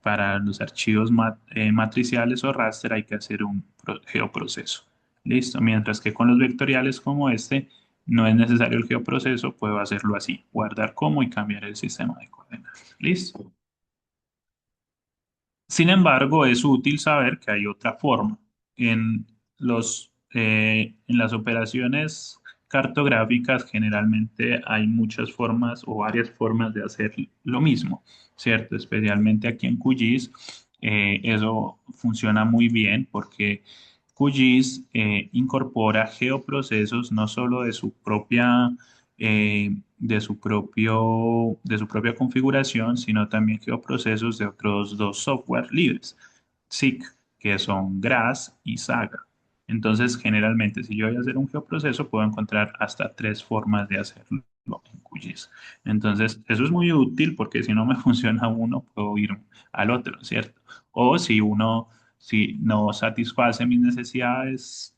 para los archivos matriciales o raster hay que hacer un geoproceso. Listo. Mientras que con los vectoriales como este, no es necesario el geoproceso, puedo hacerlo así, guardar como y cambiar el sistema de coordenadas. Listo. Sin embargo, es útil saber que hay otra forma. En en las operaciones cartográficas generalmente hay muchas formas o varias formas de hacer lo mismo, ¿cierto? Especialmente aquí en QGIS, eso funciona muy bien porque QGIS incorpora geoprocesos no solo de su propia de su propia configuración, sino también geoprocesos de otros dos software libres, SIG, que son GRASS y Saga. Entonces, generalmente, si yo voy a hacer un geoproceso, puedo encontrar hasta tres formas de hacerlo en QGIS. Entonces, eso es muy útil porque si no me funciona uno, puedo ir al otro, ¿cierto? O si no satisface mis necesidades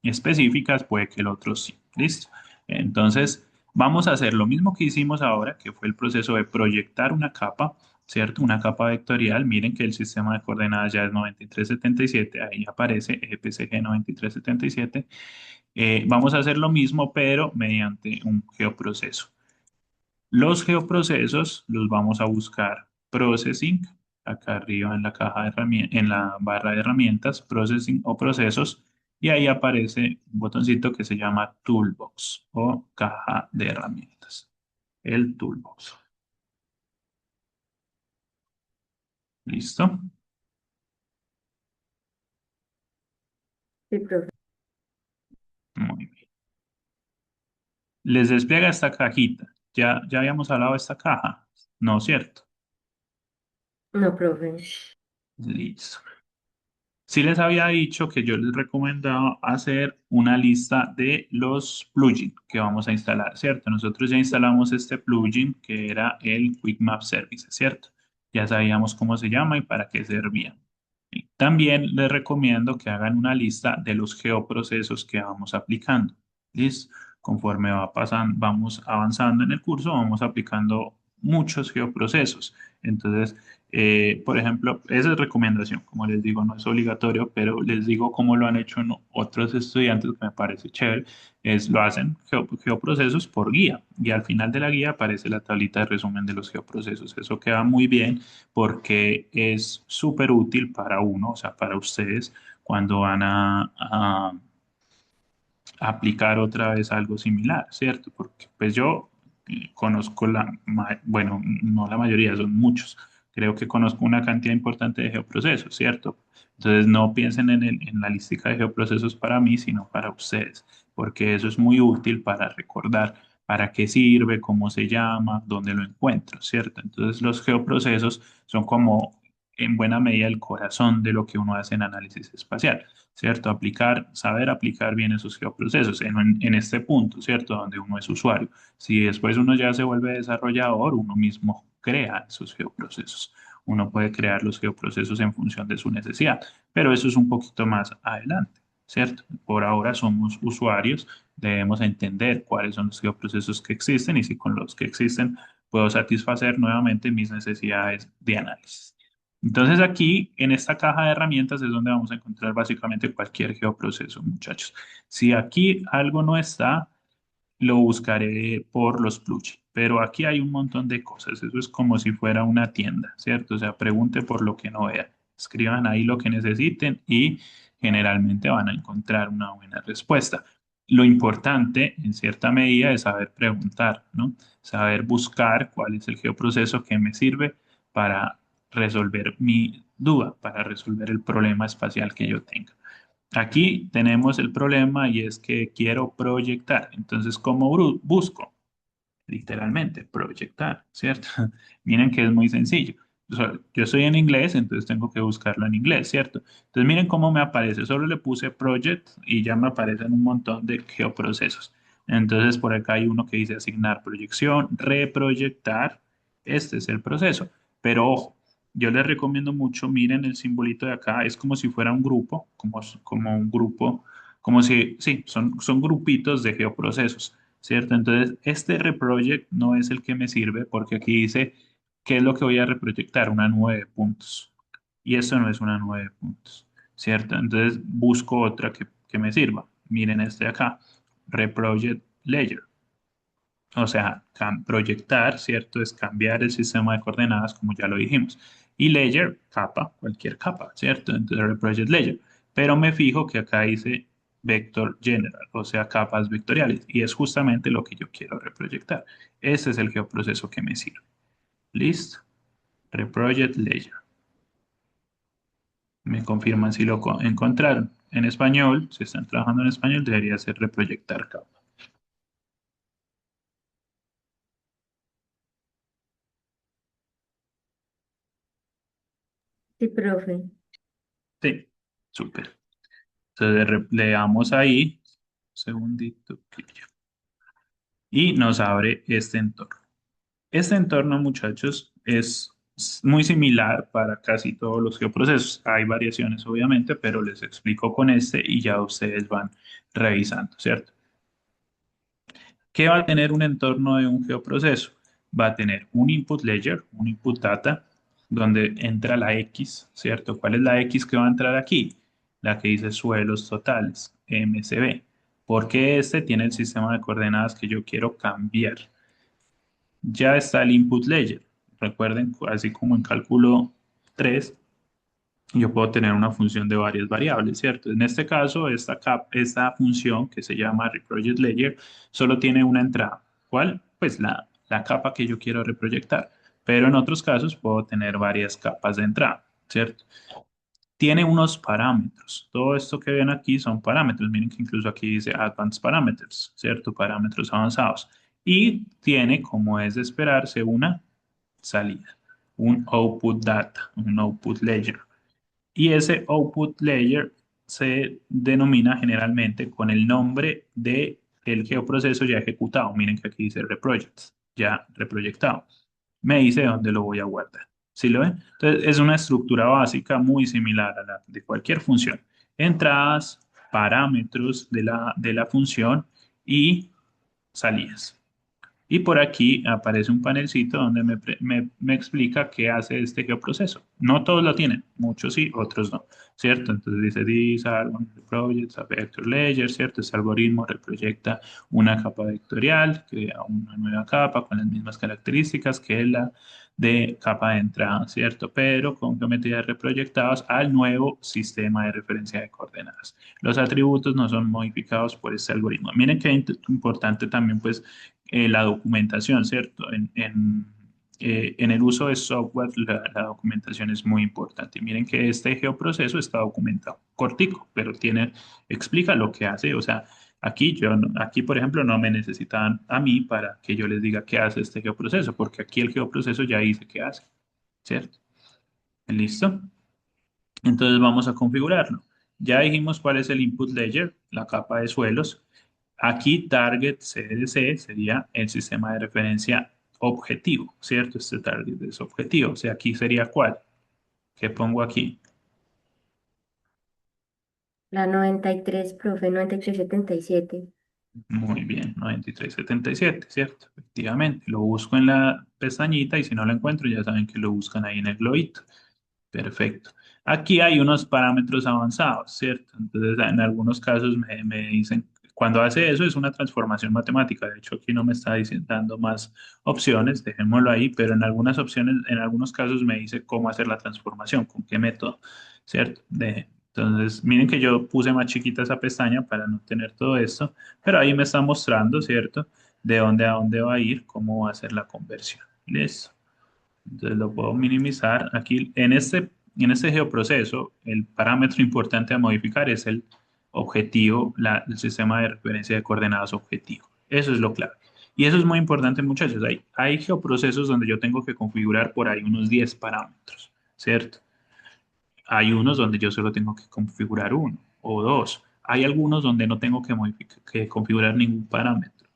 específicas, puede que el otro sí. ¿Listo? Entonces, vamos a hacer lo mismo que hicimos ahora, que fue el proceso de proyectar una capa, ¿cierto? Una capa vectorial. Miren que el sistema de coordenadas ya es 9377, ahí aparece EPCG 9377. Vamos a hacer lo mismo, pero mediante un geoproceso. Los geoprocesos los vamos a buscar Processing, acá arriba en la caja de en la barra de herramientas, Processing o procesos, y ahí aparece un botoncito que se llama Toolbox o caja de herramientas. El Toolbox. ¿Listo? Sí, profe. Muy bien. Les despliega esta cajita. Ya habíamos hablado de esta caja, ¿no es cierto? No, profe. Listo. Sí les había dicho que yo les recomendaba hacer una lista de los plugins que vamos a instalar, ¿cierto? Nosotros ya instalamos este plugin que era el Quick Map Services, ¿cierto? Ya sabíamos cómo se llama y para qué servía. Y también les recomiendo que hagan una lista de los geoprocesos que vamos aplicando. ¿Listo? Conforme vamos avanzando en el curso, vamos aplicando muchos geoprocesos. Entonces, por ejemplo, esa es recomendación, como les digo, no es obligatorio, pero les digo cómo lo han hecho otros estudiantes que me parece chévere, lo hacen geoprocesos por guía y al final de la guía aparece la tablita de resumen de los geoprocesos. Eso queda muy bien porque es súper útil para uno, o sea, para ustedes cuando van a aplicar otra vez algo similar, ¿cierto? Porque pues yo conozco bueno, no la mayoría, son muchos. Creo que conozco una cantidad importante de geoprocesos, ¿cierto? Entonces no piensen en la listica de geoprocesos para mí, sino para ustedes, porque eso es muy útil para recordar para qué sirve, cómo se llama, dónde lo encuentro, ¿cierto? Entonces los geoprocesos son como en buena medida el corazón de lo que uno hace en análisis espacial. ¿Cierto? Saber aplicar bien esos geoprocesos en este punto, ¿cierto? Donde uno es usuario. Si después uno ya se vuelve desarrollador, uno mismo crea esos geoprocesos. Uno puede crear los geoprocesos en función de su necesidad, pero eso es un poquito más adelante, ¿cierto? Por ahora somos usuarios, debemos entender cuáles son los geoprocesos que existen y si con los que existen puedo satisfacer nuevamente mis necesidades de análisis. Entonces aquí en esta caja de herramientas es donde vamos a encontrar básicamente cualquier geoproceso, muchachos. Si aquí algo no está, lo buscaré por los plugins, pero aquí hay un montón de cosas. Eso es como si fuera una tienda, ¿cierto? O sea, pregunte por lo que no vea. Escriban ahí lo que necesiten y generalmente van a encontrar una buena respuesta. Lo importante, en cierta medida, es saber preguntar, ¿no? Saber buscar cuál es el geoproceso que me sirve para resolver mi duda, para resolver el problema espacial que yo tenga. Aquí tenemos el problema y es que quiero proyectar. Entonces, ¿cómo busco? Literalmente, proyectar, ¿cierto? Miren que es muy sencillo. Yo estoy en inglés, entonces tengo que buscarlo en inglés, ¿cierto? Entonces, miren cómo me aparece. Solo le puse project y ya me aparecen un montón de geoprocesos. Entonces, por acá hay uno que dice asignar proyección, reproyectar. Este es el proceso. Pero ojo, yo les recomiendo mucho, miren el simbolito de acá, es como si fuera un grupo, como un grupo, como si, sí, son grupitos de geoprocesos. ¿Cierto? Entonces, este reproject no es el que me sirve porque aquí dice qué es lo que voy a reproyectar, una nube de puntos. Y eso no es una nube de puntos, ¿cierto? Entonces, busco otra que me sirva. Miren este de acá, reproject layer. O sea, proyectar, ¿cierto? Es cambiar el sistema de coordenadas, como ya lo dijimos. Y layer, capa, cualquier capa, ¿cierto? Entonces, reproject layer. Pero me fijo que acá dice vector general, o sea, capas vectoriales. Y es justamente lo que yo quiero reproyectar. Ese es el geoproceso que me sirve. Listo. Reproject layer. Me confirman si lo encontraron. En español, si están trabajando en español, debería ser reproyectar capa. Sí, profe. Sí, súper. Entonces le damos ahí, un segundito, y nos abre este entorno. Este entorno, muchachos, es muy similar para casi todos los geoprocesos. Hay variaciones, obviamente, pero les explico con este y ya ustedes van revisando, ¿cierto? ¿Qué va a tener un entorno de un geoproceso? Va a tener un input ledger, un input data, donde entra la X, ¿cierto? ¿Cuál es la X que va a entrar aquí? La que dice suelos totales, MCB. Porque este tiene el sistema de coordenadas que yo quiero cambiar. Ya está el input ledger. Recuerden, así como en cálculo 3, yo puedo tener una función de varias variables, ¿cierto? En este caso, esta función que se llama reproject layer solo tiene una entrada. ¿Cuál? Pues la capa que yo quiero reproyectar. Pero en otros casos puedo tener varias capas de entrada, ¿cierto? Tiene unos parámetros. Todo esto que ven aquí son parámetros. Miren que incluso aquí dice Advanced Parameters, ¿cierto? Parámetros avanzados. Y tiene, como es de esperarse, una salida, un output data, un output layer. Y ese output layer se denomina generalmente con el nombre de el geoproceso ya ejecutado. Miren que aquí dice reprojects, ya reproyectado. Me dice dónde lo voy a guardar. ¿Sí lo ven? Entonces es una estructura básica muy similar a la de cualquier función. Entradas, parámetros de la función y salidas. Y por aquí aparece un panelcito donde me explica qué hace este geoproceso. No todos lo tienen, muchos sí, otros no, ¿cierto? Entonces dice, this algorithm reprojects a vector layer, ¿cierto? Este algoritmo reproyecta una capa vectorial, crea una nueva capa con las mismas características que la de capa de entrada, ¿cierto? Pero con geometrías reproyectadas al nuevo sistema de referencia de coordenadas. Los atributos no son modificados por este algoritmo. Miren qué importante también, pues, la documentación, ¿cierto? En el uso de software, la documentación es muy importante. Miren que este geoproceso está documentado, cortico, pero explica lo que hace. O sea, aquí, por ejemplo, no me necesitaban a mí para que yo les diga qué hace este geoproceso, porque aquí el geoproceso ya dice qué hace, ¿cierto? ¿Listo? Entonces vamos a configurarlo. Ya dijimos cuál es el input layer, la capa de suelos. Aquí target CDC sería el sistema de referencia objetivo, ¿cierto? Este target es objetivo. O sea, aquí sería cuál. ¿Qué pongo aquí? La 93, profe, 9377. Muy bien, 9377, ¿cierto? Efectivamente. Lo busco en la pestañita y si no lo encuentro, ya saben que lo buscan ahí en el globito. Perfecto. Aquí hay unos parámetros avanzados, ¿cierto? Entonces, en algunos casos me dicen, cuando hace eso es una transformación matemática. De hecho, aquí no me está dando más opciones, dejémoslo ahí, pero en algunas opciones, en algunos casos me dice cómo hacer la transformación, con qué método, ¿cierto? Entonces, miren que yo puse más chiquita esa pestaña para no tener todo esto, pero ahí me está mostrando, ¿cierto? De dónde a dónde va a ir, cómo va a ser la conversión. Listo. Entonces lo puedo minimizar. Aquí en este geoproceso, el parámetro importante a modificar es el objetivo, el sistema de referencia de coordenadas objetivo. Eso es lo clave. Y eso es muy importante, muchachos. Hay geoprocesos donde yo tengo que configurar por ahí unos 10 parámetros, ¿cierto? Hay unos donde yo solo tengo que configurar uno o dos. Hay algunos donde no tengo que configurar ningún parámetro.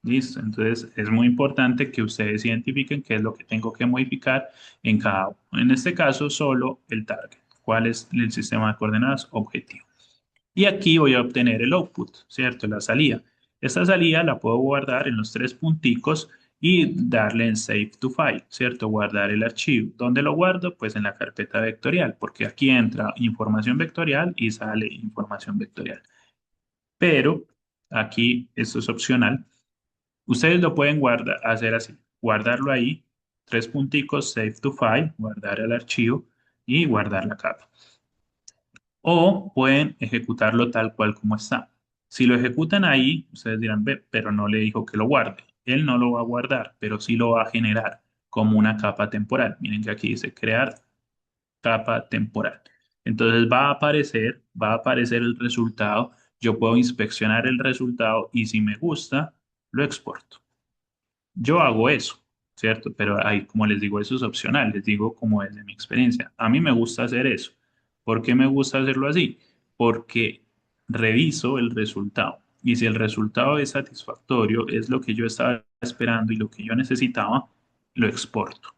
Listo, entonces es muy importante que ustedes identifiquen qué es lo que tengo que modificar en cada uno. En este caso, solo el target. ¿Cuál es el sistema de coordenadas objetivo? Y aquí voy a obtener el output, ¿cierto? La salida. Esta salida la puedo guardar en los tres punticos y darle en Save to File, ¿cierto? Guardar el archivo. ¿Dónde lo guardo? Pues en la carpeta vectorial, porque aquí entra información vectorial y sale información vectorial. Pero aquí esto es opcional. Ustedes lo pueden hacer así, guardarlo ahí, tres punticos, save to file, guardar el archivo y guardar la capa. O pueden ejecutarlo tal cual como está. Si lo ejecutan ahí, ustedes dirán, ve, pero no le dijo que lo guarde. Él no lo va a guardar, pero sí lo va a generar como una capa temporal. Miren que aquí dice crear capa temporal. Entonces va a aparecer el resultado. Yo puedo inspeccionar el resultado y si me gusta, lo exporto. Yo hago eso, ¿cierto? Pero ahí, como les digo, eso es opcional, les digo como es de mi experiencia. A mí me gusta hacer eso. ¿Por qué me gusta hacerlo así? Porque reviso el resultado. Y si el resultado es satisfactorio, es lo que yo estaba esperando y lo que yo necesitaba, lo exporto.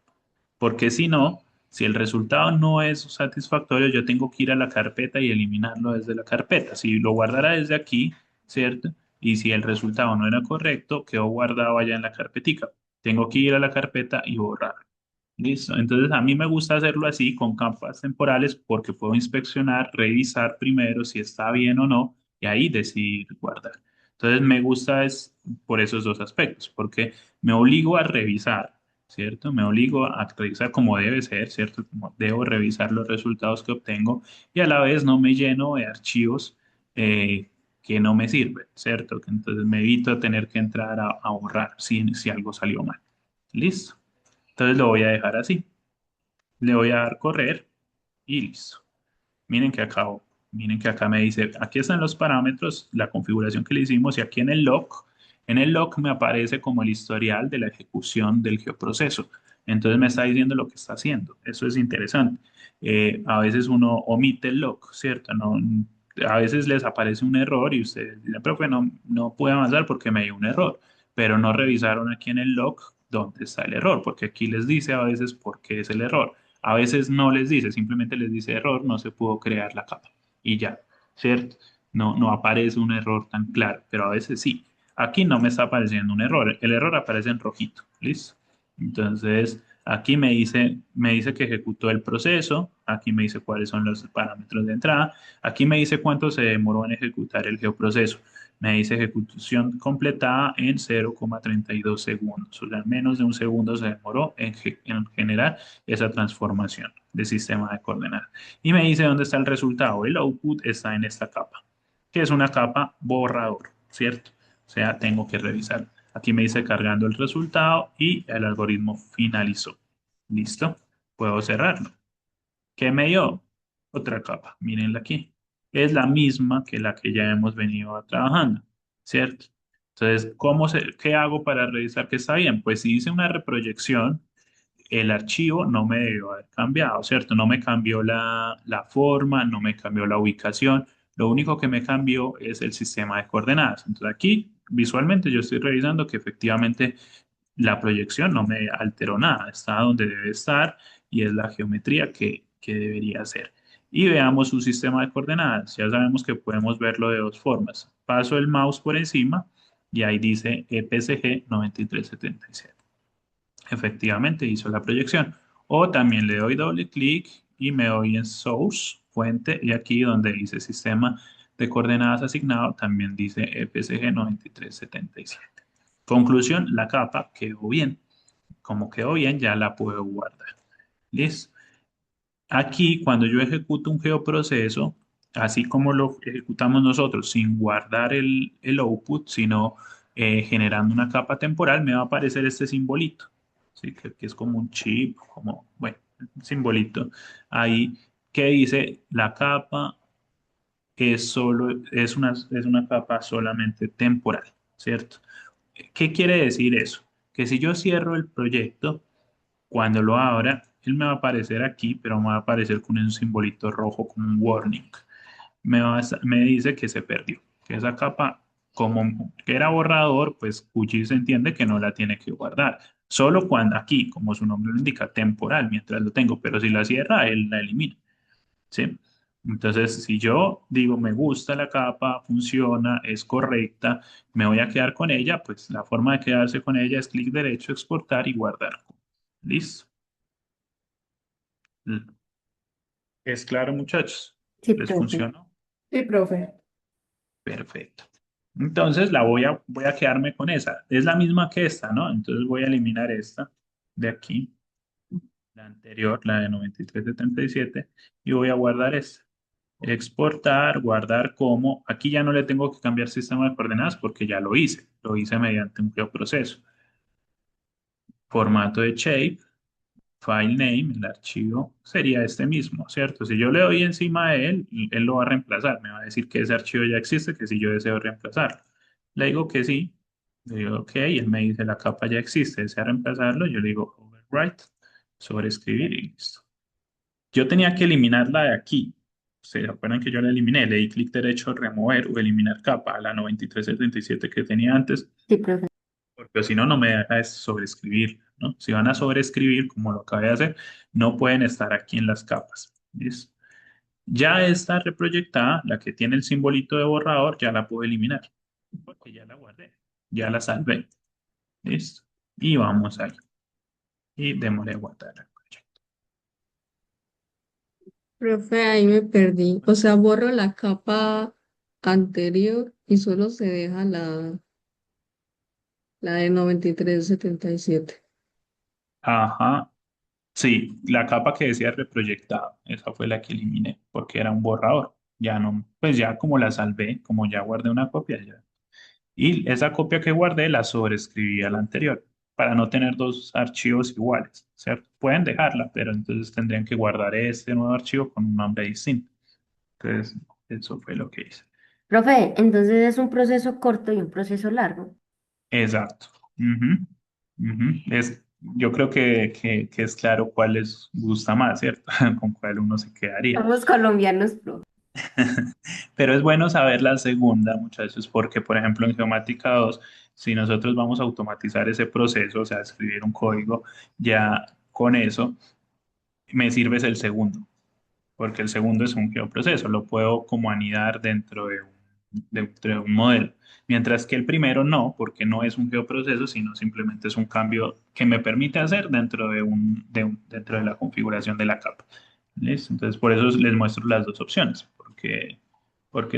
Porque si no, si el resultado no es satisfactorio, yo tengo que ir a la carpeta y eliminarlo desde la carpeta. Si lo guardara desde aquí, ¿cierto? Y si el resultado no era correcto, quedó guardado allá en la carpetica. Tengo que ir a la carpeta y borrarlo. Listo. Entonces, a mí me gusta hacerlo así con capas temporales porque puedo inspeccionar, revisar primero si está bien o no y ahí decidir guardar. Entonces, me gusta es por esos dos aspectos, porque me obligo a revisar, ¿cierto? Me obligo a revisar como debe ser, ¿cierto? Como debo revisar los resultados que obtengo y a la vez no me lleno de archivos que no me sirven, ¿cierto? Que entonces me evito tener que entrar a borrar si algo salió mal. Listo. Entonces lo voy a dejar así. Le voy a dar correr y listo. Miren que acabo, miren que acá me dice, aquí están los parámetros, la configuración que le hicimos y aquí en el log me aparece como el historial de la ejecución del geoproceso. Entonces me está diciendo lo que está haciendo. Eso es interesante. A veces uno omite el log, ¿cierto? No, a veces les aparece un error y ustedes dicen, profe, no pude avanzar porque me dio un error, pero no revisaron aquí en el log dónde está el error, porque aquí les dice a veces por qué es el error. A veces no les dice, simplemente les dice error, no se pudo crear la capa y ya, ¿cierto? No aparece un error tan claro, pero a veces sí. Aquí no me está apareciendo un error, el error aparece en rojito, ¿listo? Entonces, aquí me dice que ejecutó el proceso, aquí me dice cuáles son los parámetros de entrada, aquí me dice cuánto se demoró en ejecutar el geoproceso. Me dice ejecución completada en 0,32 segundos, o sea, menos de un segundo se demoró en generar esa transformación de sistema de coordenadas. Y me dice dónde está el resultado. El output está en esta capa, que es una capa borrador, ¿cierto? O sea, tengo que revisar. Aquí me dice cargando el resultado y el algoritmo finalizó. ¿Listo? Puedo cerrarlo. ¿Qué me dio? Otra capa. Mírenla aquí. Es la misma que la que ya hemos venido trabajando, ¿cierto? Entonces, ¿qué hago para revisar que está bien? Pues si hice una reproyección, el archivo no me debió haber cambiado, ¿cierto? No me cambió la forma, no me cambió la ubicación. Lo único que me cambió es el sistema de coordenadas. Entonces aquí visualmente yo estoy revisando que efectivamente la proyección no me alteró nada, está donde debe estar y es la geometría que debería ser. Y veamos su sistema de coordenadas. Ya sabemos que podemos verlo de dos formas. Paso el mouse por encima y ahí dice EPSG 9377. Efectivamente hizo la proyección. O también le doy doble clic y me voy en Source, fuente, y aquí donde dice sistema de coordenadas asignado, también dice FSG 9377. Conclusión, la capa quedó bien. Como quedó bien, ya la puedo guardar. ¿Listo? Aquí, cuando yo ejecuto un geoproceso, así como lo ejecutamos nosotros, sin guardar el output, sino generando una capa temporal, me va a aparecer este simbolito, ¿sí? Que es como un chip, como, bueno, un simbolito ahí que dice la capa es una capa solamente temporal, ¿cierto? ¿Qué quiere decir eso? Que si yo cierro el proyecto, cuando lo abra, él me va a aparecer aquí, pero me va a aparecer con un simbolito rojo, como un warning. Me dice que se perdió, que esa capa, como que era borrador, pues QGIS entiende que no la tiene que guardar. Solo cuando aquí, como su nombre lo indica, temporal, mientras lo tengo, pero si la cierra, él la elimina, ¿sí? Entonces, si yo digo, me gusta la capa, funciona, es correcta, me voy a quedar con ella, pues la forma de quedarse con ella es clic derecho, exportar y guardar. ¿Listo? ¿Es claro, muchachos? Sí, ¿Les profe. funcionó? Sí, profe. Perfecto. Entonces voy a quedarme con esa. Es la misma que esta, ¿no? Entonces voy a eliminar esta de aquí, la anterior, la de 9377, y voy a guardar esta. Exportar, guardar como. Aquí ya no le tengo que cambiar sistema de coordenadas porque ya lo hice mediante un proceso. Formato de shape, file name, el archivo sería este mismo, ¿cierto? Si yo le doy encima de él, él lo va a reemplazar, me va a decir que ese archivo ya existe, que si yo deseo reemplazarlo. Le digo que sí, le digo ok, él me dice la capa ya existe, desea reemplazarlo, yo le digo overwrite, sobreescribir y listo. Yo tenía que eliminarla de aquí. ¿Se acuerdan que yo la eliminé? Le di clic derecho, remover o eliminar capa a la 9377 que tenía antes, Sí, profe. porque si no, no me deja de sobreescribir, ¿no? Si van a sobreescribir, como lo acabé de hacer, no pueden estar aquí en las capas. ¿Listo? Ya está reproyectada, la que tiene el simbolito de borrador, ya la puedo eliminar, porque ya la guardé, ya la salvé. ¿Listo? Y vamos ahí. Y démosle a guardar el proyecto. Profe, ahí me perdí. O sea, borro la capa anterior y solo se deja la de 9377. Ajá. Sí, la capa que decía reproyectado, esa fue la que eliminé porque era un borrador. Ya no, pues ya como la salvé, como ya guardé una copia, ya. Y esa copia que guardé la sobreescribí a la anterior para no tener dos archivos iguales, ¿cierto? Pueden dejarla, pero entonces tendrían que guardar este nuevo archivo con un nombre distinto. Entonces, eso fue lo que hice. Profe, entonces es un proceso corto y un proceso largo. Exacto. Ujú, ujú. Yo creo que es claro cuál les gusta más, ¿cierto? Con cuál uno se quedaría. Somos colombianos, profe. Pero es bueno saber la segunda, muchachos, porque, por ejemplo, en Geomática 2, si nosotros vamos a automatizar ese proceso, o sea, escribir un código, ya con eso me sirve es el segundo, porque el segundo es un geoproceso, lo puedo como anidar dentro de un modelo. Mientras que el primero no, porque no es un geoproceso, sino simplemente es un cambio que me permite hacer dentro de la configuración de la capa. ¿Listo? Entonces, por eso les muestro las dos opciones, porque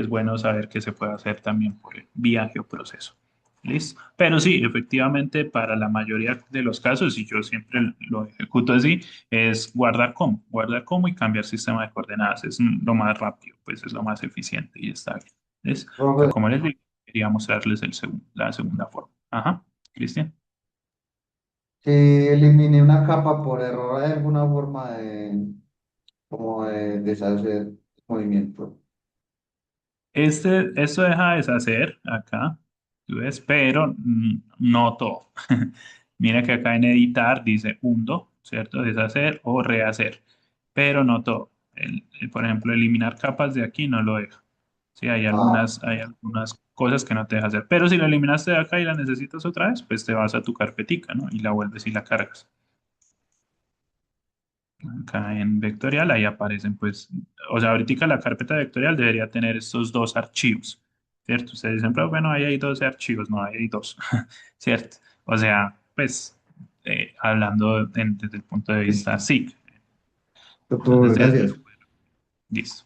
es bueno saber que se puede hacer también por vía geoproceso. ¿Listo? Pero sí, efectivamente, para la mayoría de los casos, y yo siempre lo ejecuto así, es guardar como y cambiar sistema de coordenadas. Es lo más rápido, pues es lo más eficiente y está bien. ¿Ves? Pero Profe, como les digo, quería mostrarles la segunda forma. Ajá, Cristian. si eliminé una capa por error, ¿hay alguna forma de, como de deshacer el movimiento? Esto deja de deshacer acá, ¿tú ves? Pero no todo. Mira que acá en editar dice hundo, ¿cierto? Deshacer o rehacer, pero no todo. Por ejemplo, eliminar capas de aquí no lo deja. Sí, Ah, hay algunas cosas que no te deja hacer. Pero si la eliminaste de acá y la necesitas otra vez, pues te vas a tu carpetica, ¿no? Y la vuelves y la cargas. Acá en vectorial, ahí aparecen, pues, o sea, ahorita la carpeta vectorial debería tener estos dos archivos, ¿cierto? Ustedes dicen, pero bueno, ahí hay 12 archivos, no, ahí hay dos, ¿cierto? O sea, pues, hablando desde el punto de vista listo. SIG. Doctor, Entonces, esto gracias. lo puedo. Listo.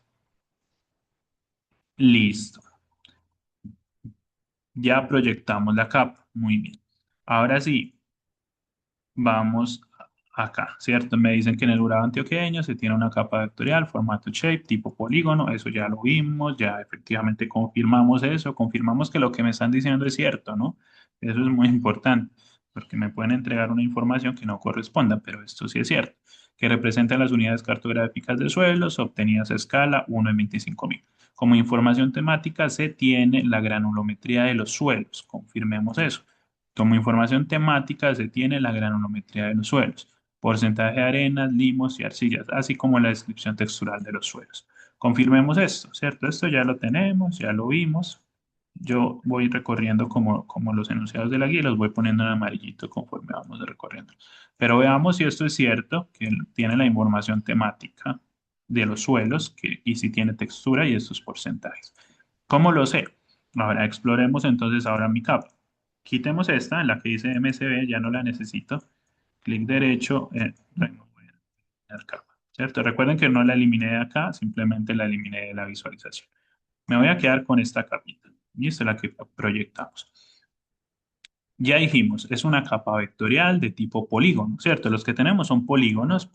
Listo. Ya proyectamos la capa. Muy bien. Ahora sí, vamos acá, ¿cierto? Me dicen que en el Urabá antioqueño se tiene una capa vectorial, formato shape, tipo polígono, eso ya lo vimos, ya efectivamente confirmamos eso, confirmamos que lo que me están diciendo es cierto, ¿no? Eso es muy importante, porque me pueden entregar una información que no corresponda, pero esto sí es cierto, que representa las unidades cartográficas de suelos obtenidas a escala 1 en 25.000. Como información temática se tiene la granulometría de los suelos, confirmemos eso. Como información temática se tiene la granulometría de los suelos, porcentaje de arenas, limos y arcillas, así como la descripción textural de los suelos. Confirmemos esto, ¿cierto? Esto ya lo tenemos, ya lo vimos. Yo voy recorriendo como los enunciados de la guía y los voy poniendo en amarillito conforme vamos recorriendo. Pero veamos si esto es cierto, que tiene la información temática de los suelos y si tiene textura y estos porcentajes. ¿Cómo lo sé? Ahora exploremos entonces ahora mi capa. Quitemos esta, en la que dice MCB, ya no la necesito. Clic derecho, remover capa. ¿Cierto? Recuerden que no la eliminé de acá, simplemente la eliminé de la visualización. Me voy a quedar con esta capita. Y esta es la que proyectamos. Ya dijimos, es una capa vectorial de tipo polígono, ¿cierto? Los que tenemos son polígonos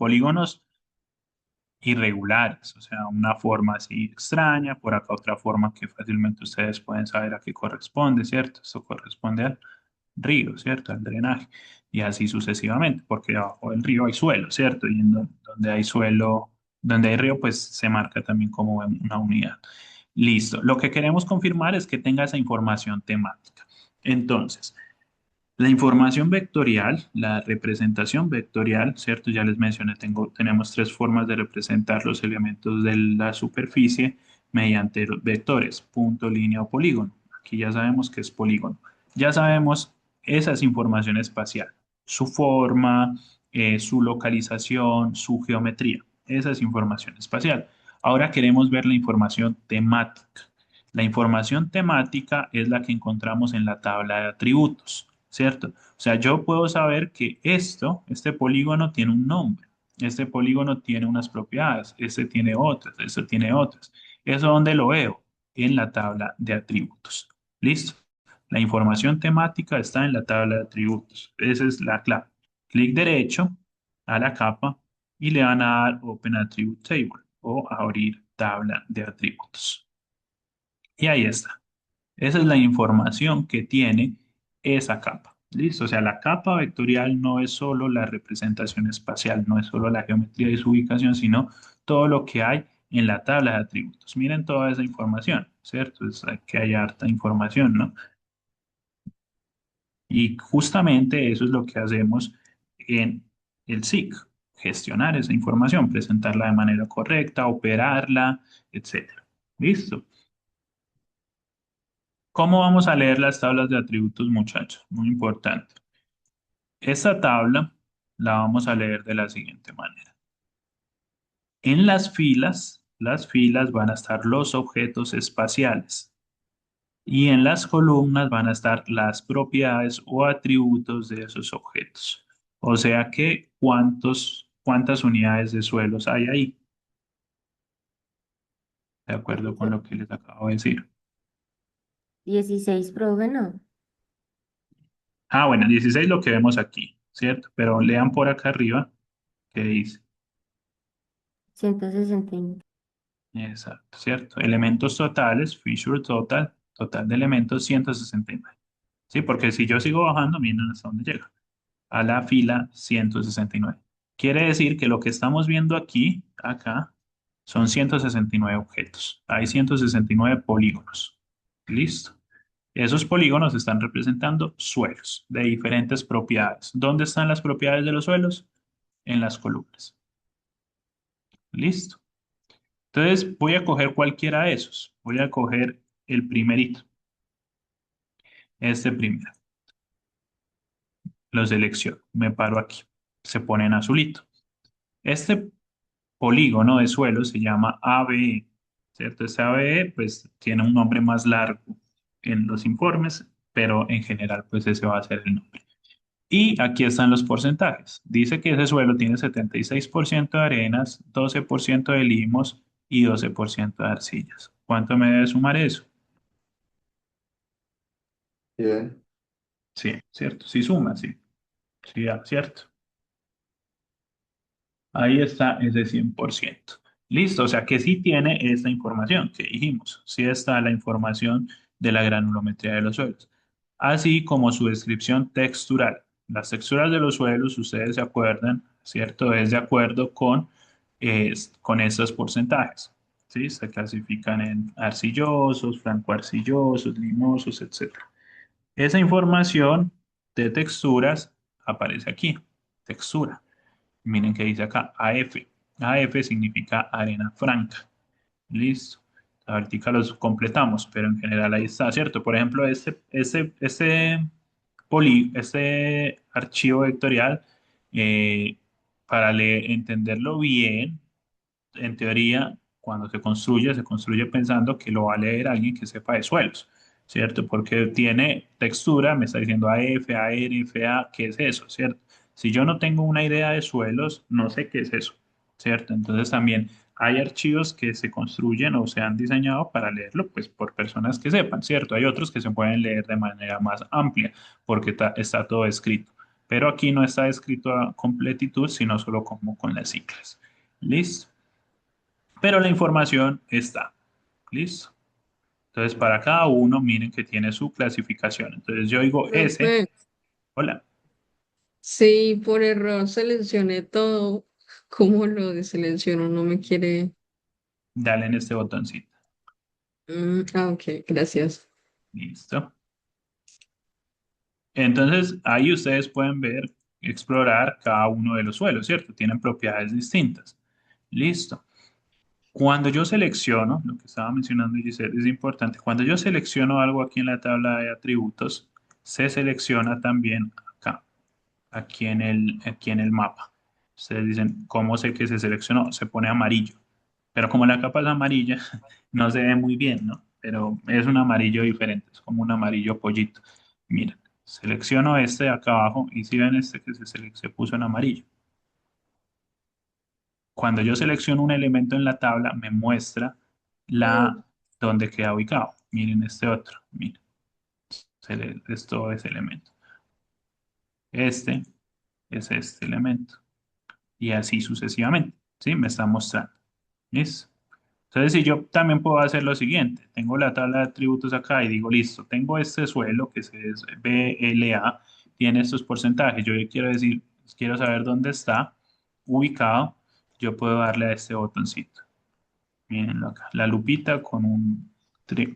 irregulares, o sea, una forma así extraña, por acá otra forma que fácilmente ustedes pueden saber a qué corresponde, ¿cierto? Esto corresponde al río, ¿cierto? Al drenaje, y así sucesivamente, porque debajo del río hay suelo, ¿cierto? Y donde hay suelo, donde hay río, pues se marca también como una unidad. Listo. Lo que queremos confirmar es que tenga esa información temática. Entonces, la información vectorial, la representación vectorial, ¿cierto? Ya les mencioné, tenemos tres formas de representar los elementos de la superficie mediante vectores, punto, línea o polígono. Aquí ya sabemos que es polígono. Ya sabemos esa es información espacial, su forma, su localización, su geometría. Esa es información espacial. Ahora queremos ver la información temática. La información temática es la que encontramos en la tabla de atributos. ¿Cierto? O sea, yo puedo saber que este polígono tiene un nombre, este polígono tiene unas propiedades, este tiene otras, este tiene otras. ¿Eso dónde lo veo? En la tabla de atributos. ¿Listo? La información temática está en la tabla de atributos. Esa es la clave. Clic derecho a la capa y le van a dar Open Attribute Table o abrir tabla de atributos. Y ahí está. Esa es la información que tiene esa capa. ¿Listo? O sea, la capa vectorial no es solo la representación espacial, no es solo la geometría y su ubicación, sino todo lo que hay en la tabla de atributos. Miren toda esa información, ¿cierto? Es que hay harta información, ¿no? Y justamente eso es lo que hacemos en el SIC, gestionar esa información, presentarla de manera correcta, operarla, etcétera. ¿Listo? ¿Cómo vamos a leer las tablas de atributos, muchachos? Muy importante. Esta tabla la vamos a leer de la siguiente manera. En las filas van a estar los objetos espaciales y en las columnas van a estar las propiedades o atributos de esos objetos. O sea que, ¿cuántas unidades de suelos hay ahí? De acuerdo con lo que les acabo de decir. 16, profe, no. Ah, bueno, 16 lo que vemos aquí, ¿cierto? Pero lean por acá arriba qué dice. 169. Exacto, ¿cierto? Elementos totales, feature total, total de elementos 169. Sí, porque si yo sigo bajando, miren hasta dónde llega. A la fila 169. Quiere decir que lo que estamos viendo aquí, acá, son 169 objetos. Hay 169 polígonos. Listo. Esos polígonos están representando suelos de diferentes propiedades. ¿Dónde están las propiedades de los suelos? En las columnas. Listo. Entonces voy a coger cualquiera de esos. Voy a coger el primerito, este primero. Lo selecciono, me paro aquí. Se pone en azulito. Este polígono de suelo se llama ABE, ¿cierto? Este ABE pues tiene un nombre más largo en los informes, pero en general pues ese va a ser el nombre. Y aquí están los porcentajes. Dice que ese suelo tiene 76% de arenas, 12% de limos y 12% de arcillas. ¿Cuánto me debe sumar eso? Bien. Sí, cierto, sí suma, sí. Sí, cierto. Ahí está ese 100%. Listo, o sea que sí tiene esta información que dijimos. Sí está la información de la granulometría de los suelos, así como su descripción textural. Las texturas de los suelos, ustedes se acuerdan, ¿cierto? Es de acuerdo con estos porcentajes. ¿Sí? Se clasifican en arcillosos, francoarcillosos, limosos, etcétera. Esa información de texturas aparece aquí, textura. Miren que dice acá AF. AF significa arena franca. Listo. Ahorita los completamos, pero en general ahí está, ¿cierto? Por ejemplo, este archivo vectorial, eh, para entenderlo bien, en teoría, cuando se construye pensando que lo va a leer alguien que sepa de suelos, ¿cierto? Porque tiene textura, me está diciendo AF, AR, FA, ¿qué es eso, ¿cierto? Si yo no tengo una idea de suelos, no sé qué es eso, ¿cierto? Entonces también hay archivos que se construyen o se han diseñado para leerlo, pues por personas que sepan, ¿cierto? Hay otros que se pueden leer de manera más amplia porque está todo escrito. Pero aquí no está escrito a completitud, sino solo como con las siglas. ¿Listo? Pero la información está. ¿Listo? Entonces, para cada uno, miren que tiene su clasificación. Entonces, yo digo S, Profe, hola, sí, por error seleccioné todo. ¿Cómo lo deselecciono? No me quiere. dale en este botoncito. Ok, gracias. Listo. Entonces, ahí ustedes pueden ver, explorar cada uno de los suelos, ¿cierto? Tienen propiedades distintas. Listo. Cuando yo selecciono, lo que estaba mencionando Giselle es importante, cuando yo selecciono algo aquí en la tabla de atributos, se selecciona también acá. Aquí en el mapa. Ustedes dicen, ¿cómo sé que se seleccionó? Se pone amarillo. Pero como la capa es amarilla, no se ve muy bien, ¿no? Pero es un amarillo diferente, es como un amarillo pollito. Miren, selecciono este de acá abajo y si ven este que se puso en amarillo. Cuando yo selecciono un elemento en la tabla, me muestra Mm, dónde queda ubicado. Miren este otro, miren, es todo ese elemento. Este es este elemento. Y así sucesivamente, ¿sí? Me está mostrando. ¿Listo? Entonces, si yo también puedo hacer lo siguiente, tengo la tabla de atributos acá y digo, listo, tengo este suelo que es BLA, tiene estos porcentajes, yo le quiero decir, quiero saber dónde está ubicado, yo puedo darle a este botoncito. Mírenlo acá, la lupita con un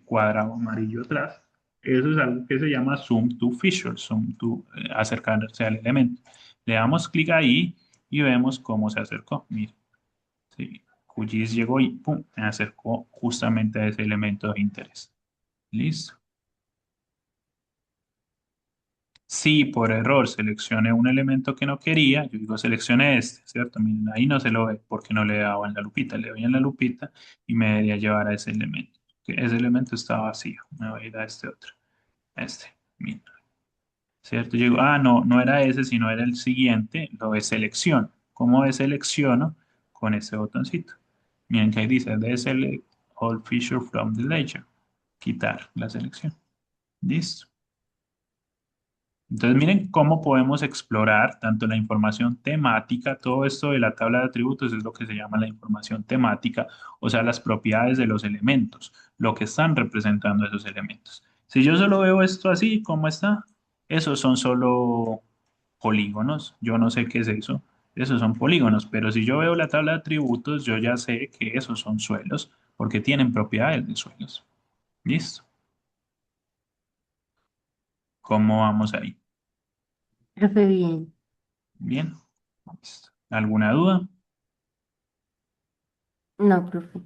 cuadrado amarillo atrás. Eso es algo que se llama Zoom to Feature, Zoom to acercarse al elemento. Le damos clic ahí y vemos cómo se acercó. Miren, sí, QGIS llegó y pum, me acercó justamente a ese elemento de interés. Listo. Si por error seleccioné un elemento que no quería, yo digo seleccioné este, ¿cierto? Miren, ahí no se lo ve porque no le daba en la lupita, le doy en la lupita y me debería llevar a ese elemento. Que ese elemento está vacío, me voy a ir a este otro, a este, miren, ¿cierto? Yo digo, no, no era ese, sino era el siguiente, lo de selección. ¿Cómo de selecciono? Con ese botoncito. Miren que ahí dice, deselect all feature from the ledger. Quitar la selección. Listo. Entonces, miren cómo podemos explorar tanto la información temática, todo esto de la tabla de atributos es lo que se llama la información temática, o sea, las propiedades de los elementos, lo que están representando esos elementos. Si yo solo veo esto así, ¿cómo está? Esos son solo polígonos, yo no sé qué es eso, esos son polígonos, pero si yo veo la tabla de atributos, yo ya sé que esos son suelos, porque tienen propiedades de suelos. ¿Listo? ¿Cómo vamos ahí? Profe, bien. Bien. Listo. ¿Alguna duda? No, profe.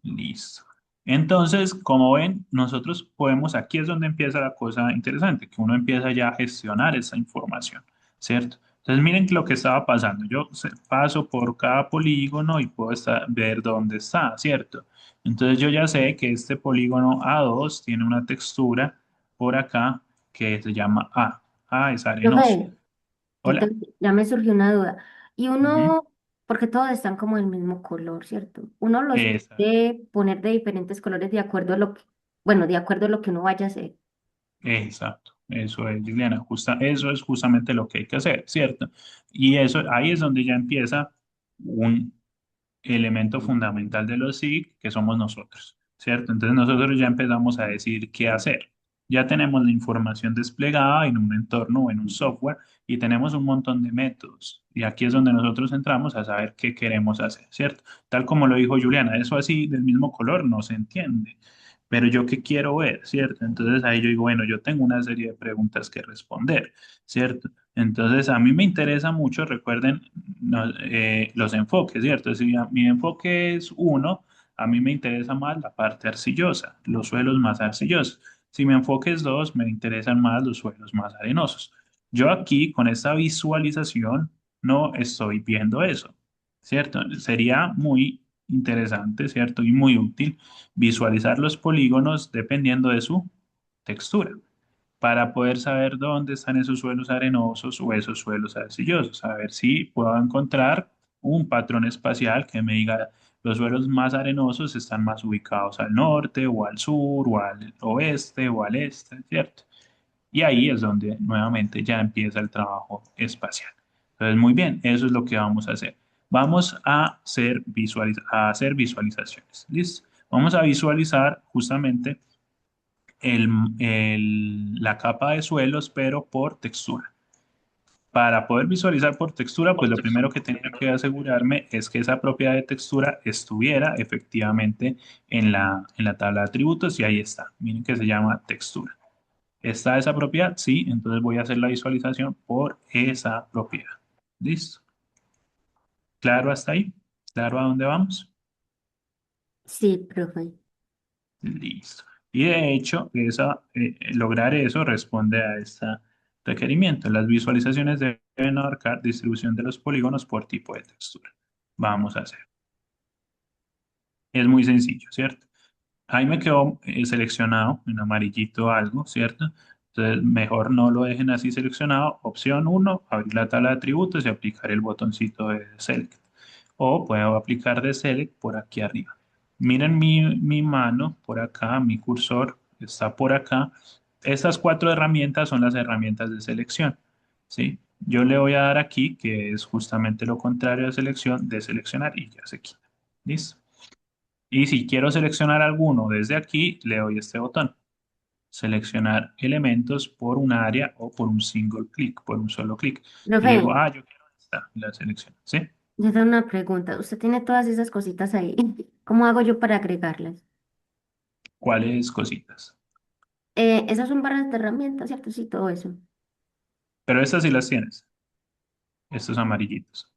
Listo. Entonces, como ven, nosotros podemos, aquí es donde empieza la cosa interesante, que uno empieza ya a gestionar esa información, ¿cierto? Entonces, miren lo que estaba pasando. Yo paso por cada polígono y puedo ver dónde está, ¿cierto? Entonces, yo ya sé que este polígono A2 tiene una textura por acá que se llama A. A es arenoso. Profe, Hola. ya me surgió una duda. Y Ujú. uno, porque todos están como del mismo color, ¿cierto? Uno los Esa. puede poner de diferentes colores de acuerdo a lo que, bueno, de acuerdo a lo que uno vaya a hacer. Exacto, eso es, Juliana, eso es justamente lo que hay que hacer, ¿cierto? Y eso, ahí es donde ya empieza un elemento fundamental de los SIG, que somos nosotros, ¿cierto? Entonces nosotros ya empezamos a decir qué hacer. Ya tenemos la información desplegada en un entorno o en un software y tenemos un montón de métodos. Y aquí es donde nosotros entramos a saber qué queremos hacer, ¿cierto? Tal como lo dijo Juliana, eso así del mismo color no se entiende. Pero yo qué quiero ver, ¿cierto? Entonces ahí yo digo, bueno, yo tengo una serie de preguntas que responder, ¿cierto? Entonces, a mí me interesa mucho, recuerden, los enfoques, ¿cierto? Si mi enfoque es uno, a mí me interesa más la parte arcillosa, los suelos más arcillosos. Si mi enfoque es dos, me interesan más los suelos más arenosos. Yo aquí, con esta visualización, no estoy viendo eso, ¿cierto? Sería muy interesante, ¿cierto? Y muy útil visualizar los polígonos dependiendo de su textura para poder saber dónde están esos suelos arenosos o esos suelos arcillosos, a ver si puedo encontrar un patrón espacial que me diga los suelos más arenosos están más ubicados al norte o al sur o al oeste o al este, ¿cierto? Y ahí es donde nuevamente ya empieza el trabajo espacial. Entonces, muy bien, eso es lo que vamos a hacer. Vamos a hacer visualizaciones. ¿Listo? Vamos a visualizar justamente la capa de suelos, pero por textura. Para poder visualizar por textura, pues lo primero que tenía que asegurarme es que esa propiedad de textura estuviera efectivamente en la tabla de atributos y ahí está. Miren que se llama textura. ¿Está esa propiedad? Sí, entonces voy a hacer la visualización por esa propiedad. ¿Listo? ¿Claro hasta ahí? ¿Claro a dónde vamos? Sí, profe. Listo. Y de hecho, lograr eso responde a este requerimiento. Las visualizaciones deben abarcar distribución de los polígonos por tipo de textura. Vamos a hacer. Es muy sencillo, ¿cierto? Ahí me quedó seleccionado en amarillito algo, ¿cierto? Entonces, mejor no lo dejen así seleccionado. Opción uno, abrir la tabla de atributos y aplicar el botoncito de Select. O puedo aplicar de Select por aquí arriba. Miren mi mano por acá, mi cursor está por acá. Estas cuatro herramientas son las herramientas de selección, ¿sí? Yo le voy a dar aquí, que es justamente lo contrario de selección, de seleccionar y ya se quita. ¿Listo? Y si quiero seleccionar alguno desde aquí, le doy este botón. Seleccionar elementos por un área o por un single clic, por un solo clic. Yo Profe, digo, ah, yo quiero esta, y la selecciono. ¿Sí? yo tengo una pregunta. Usted tiene todas esas cositas ahí. ¿Cómo hago yo para agregarlas? ¿Cuáles cositas? Esas son barras de herramientas, ¿cierto? Sí, todo eso. Pero estas sí las tienes, estos amarillitos,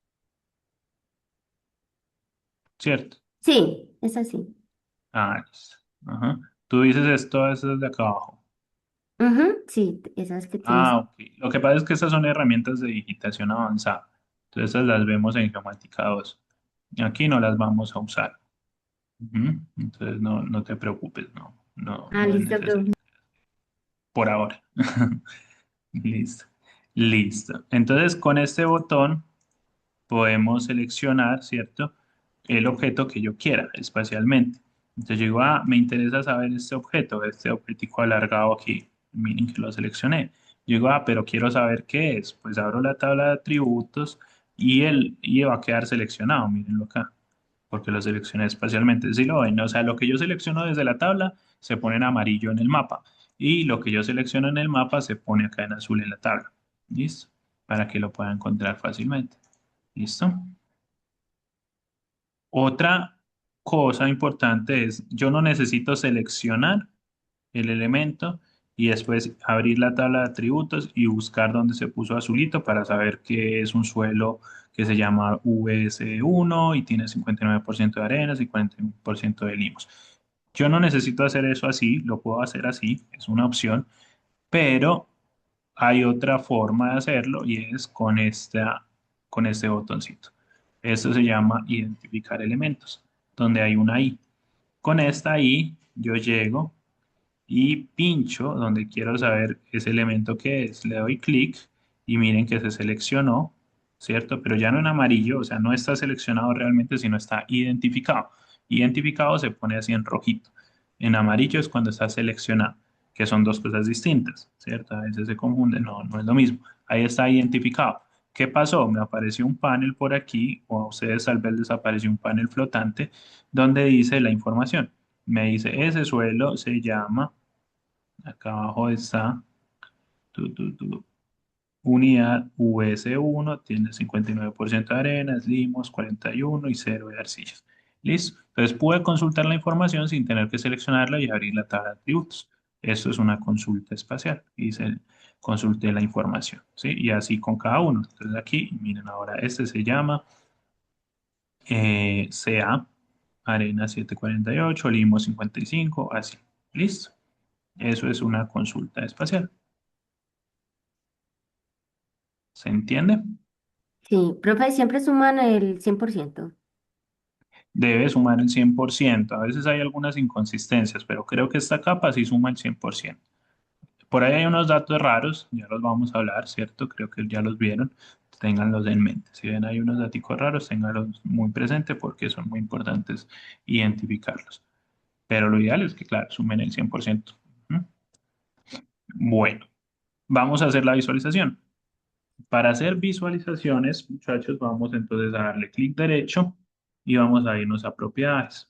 ¿cierto? Sí, es así. Ah, listo. Ajá. Tú dices esto, eso es de acá abajo. Ujú, sí, esas que tienes. Ah, ok. Lo que pasa es que estas son herramientas de digitación avanzada. Entonces estas las vemos en Geomática 2. Aquí no las vamos a usar. Ujú. Entonces no te preocupes, Ah, no es listo, necesario profe. por ahora. Listo. Listo. Entonces con este botón podemos seleccionar, ¿cierto? El objeto que yo quiera espacialmente. Entonces yo digo, ah, me interesa saber este objetico alargado aquí. Miren que lo seleccioné. Yo digo, ah, pero quiero saber qué es. Pues abro la tabla de atributos y va a quedar seleccionado, mírenlo acá, porque lo seleccioné espacialmente. Si lo ven, ¿no? O sea, lo que yo selecciono desde la tabla se pone en amarillo en el mapa y lo que yo selecciono en el mapa se pone acá en azul en la tabla. ¿Listo? Para que lo pueda encontrar fácilmente. ¿Listo? Otra cosa importante es, yo no necesito seleccionar el elemento y después abrir la tabla de atributos y buscar dónde se puso azulito para saber que es un suelo que se llama VS1 y tiene 59% de arenas y 41% de limos. Yo no necesito hacer eso así, lo puedo hacer así, es una opción, pero hay otra forma de hacerlo y es con este botoncito. Esto se llama identificar elementos, donde hay una I. Con esta I yo llego y pincho donde quiero saber ese elemento que es. Le doy clic y miren que se seleccionó, ¿cierto? Pero ya no en amarillo, o sea, no está seleccionado realmente, sino está identificado. Identificado se pone así en rojito. En amarillo es cuando está seleccionado, que son dos cosas distintas, ¿cierto? A veces se confunden, no es lo mismo. Ahí está identificado. ¿Qué pasó? Me apareció un panel por aquí, o a ustedes tal vez les apareció un panel flotante donde dice la información. Me dice, ese suelo se llama, acá abajo está, tu, tu, tu, unidad US1, tiene 59% de arenas, limos, 41 y cero de arcillas. ¿Listo? Entonces pude consultar la información sin tener que seleccionarla y abrir la tabla de atributos. Esto es una consulta espacial. Consulté la información, ¿sí? Y así con cada uno. Entonces aquí, miren ahora, este se llama CA, arena 748, limos 55, así. ¿Listo? Eso es una consulta espacial. ¿Se entiende? Sí, profe, siempre suman el 100%. Debe sumar el 100%. A veces hay algunas inconsistencias, pero creo que esta capa sí suma el 100%. Por ahí hay unos datos raros, ya los vamos a hablar, ¿cierto? Creo que ya los vieron. Ténganlos en mente. Si ven hay unos datos raros, ténganlos muy presentes porque son muy importantes identificarlos. Pero lo ideal es que, claro, sumen el 100%. ¿Mm? Bueno, vamos a hacer la visualización. Para hacer visualizaciones, muchachos, vamos entonces a darle clic derecho y vamos a irnos a propiedades.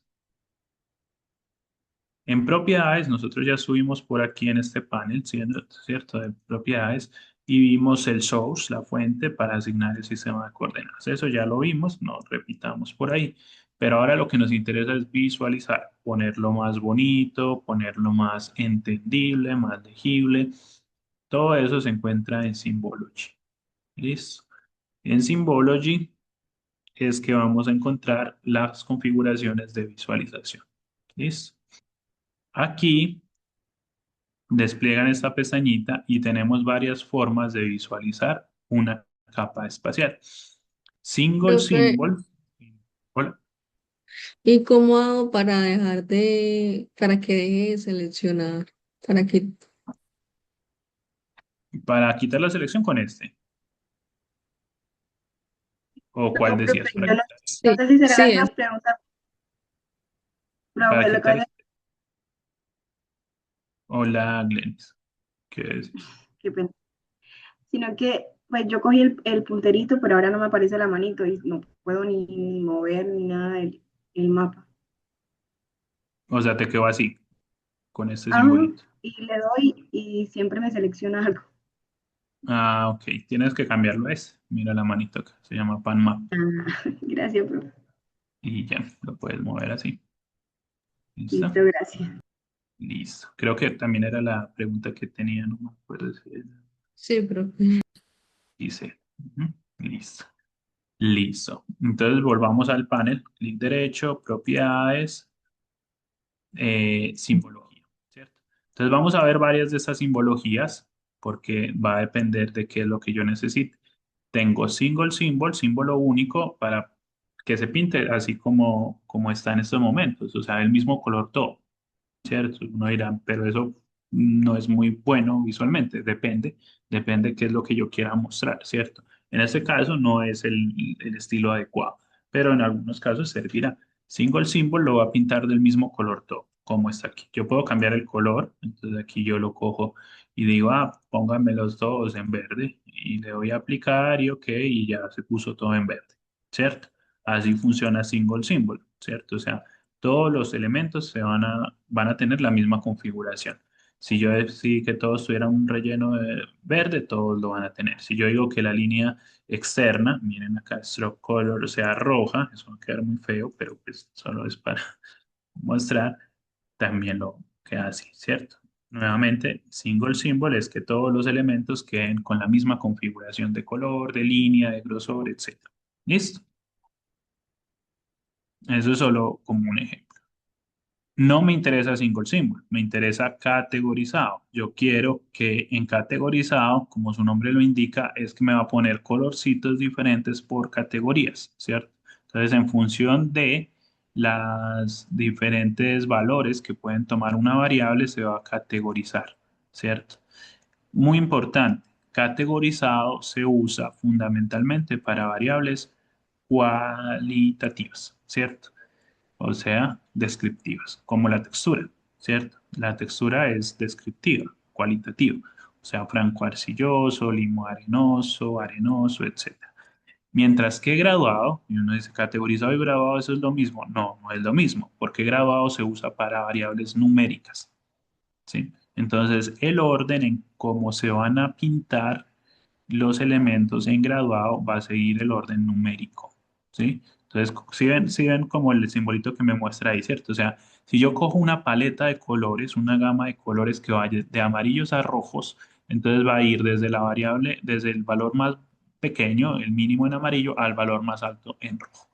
En propiedades, nosotros ya subimos por aquí en este panel, ¿cierto? De propiedades y vimos el source, la fuente para asignar el sistema de coordenadas. Eso ya lo vimos, no repitamos por ahí. Pero ahora lo que nos interesa es visualizar, ponerlo más bonito, ponerlo más entendible, más legible. Todo eso se encuentra en Symbology. ¿Listo? En Symbology es que vamos a encontrar las configuraciones de visualización. ¿Listo? Aquí despliegan esta pestañita y tenemos varias formas de visualizar una capa espacial. Single Profe, symbol. Hola. ¿y cómo hago para para que deje de seleccionar? Para que, Para quitar la selección con este. ¿O cuál No, profe, decías para yo no, quitar? no sí, sé si será la sí misma es. pregunta, Para profe, lo que quitar. pasa Hola, Glenis. ¿Qué decís? es que, sino que Pues yo cogí el punterito, pero ahora no me aparece la manito y no puedo ni mover ni nada el mapa. O sea, te quedó así, con este Ah, simbolito. y le doy y siempre me selecciona algo. Ah, ok, tienes que cambiarlo a ese. Mira la manito acá, se llama Pan Map. Ah, gracias, profe. Y ya, lo puedes mover así. ¿Listo? Listo, gracias. Listo. Creo que también era la pregunta que tenía, no me acuerdo si era. Sí, profe. Dice, ujú, listo. Listo. Entonces volvamos al panel. Clic derecho, propiedades, simbología, ¿cierto? Entonces vamos a ver varias de estas simbologías porque va a depender de qué es lo que yo necesite. Tengo single symbol, símbolo único para que se pinte así como está en estos momentos, o sea, el mismo color todo. ¿Cierto? Uno dirá, pero eso no es muy bueno visualmente, depende qué es lo que yo quiera mostrar, ¿cierto? En este caso no es el estilo adecuado, pero en algunos casos servirá. Single symbol lo va a pintar del mismo color todo, como está aquí. Yo puedo cambiar el color, entonces aquí yo lo cojo y digo, pónganmelos todos en verde y le voy a aplicar y ok, y ya se puso todo en verde, ¿cierto? Así funciona single symbol, ¿cierto? O sea, todos los elementos van a tener la misma configuración. Si yo decidí que todos tuvieran un relleno de verde, todos lo van a tener. Si yo digo que la línea externa, miren acá, stroke color, sea roja, eso va a quedar muy feo, pero pues solo es para mostrar, también lo queda así, ¿cierto? Nuevamente, single symbol es que todos los elementos queden con la misma configuración de color, de línea, de grosor, etc. ¿Listo? Eso es solo como un ejemplo. No me interesa single symbol, me interesa categorizado. Yo quiero que en categorizado, como su nombre lo indica, es que me va a poner colorcitos diferentes por categorías, ¿cierto? Entonces, en función de las diferentes valores que pueden tomar una variable, se va a categorizar, ¿cierto? Muy importante, categorizado se usa fundamentalmente para variables cualitativas, ¿cierto? O sea, descriptivas, como la textura, ¿cierto? La textura es descriptiva, cualitativa, o sea, franco arcilloso, limo arenoso, arenoso, etcétera. Mientras que graduado, y uno dice categorizado y graduado, eso es lo mismo. No, no es lo mismo, porque graduado se usa para variables numéricas, ¿sí? Entonces, el orden en cómo se van a pintar los elementos en graduado va a seguir el orden numérico, ¿sí? Entonces, si ven como el simbolito que me muestra ahí, ¿cierto? O sea, si yo cojo una paleta de colores, una gama de colores que vaya de amarillos a rojos, entonces va a ir desde la variable, desde el valor más pequeño, el mínimo en amarillo, al valor más alto en rojo.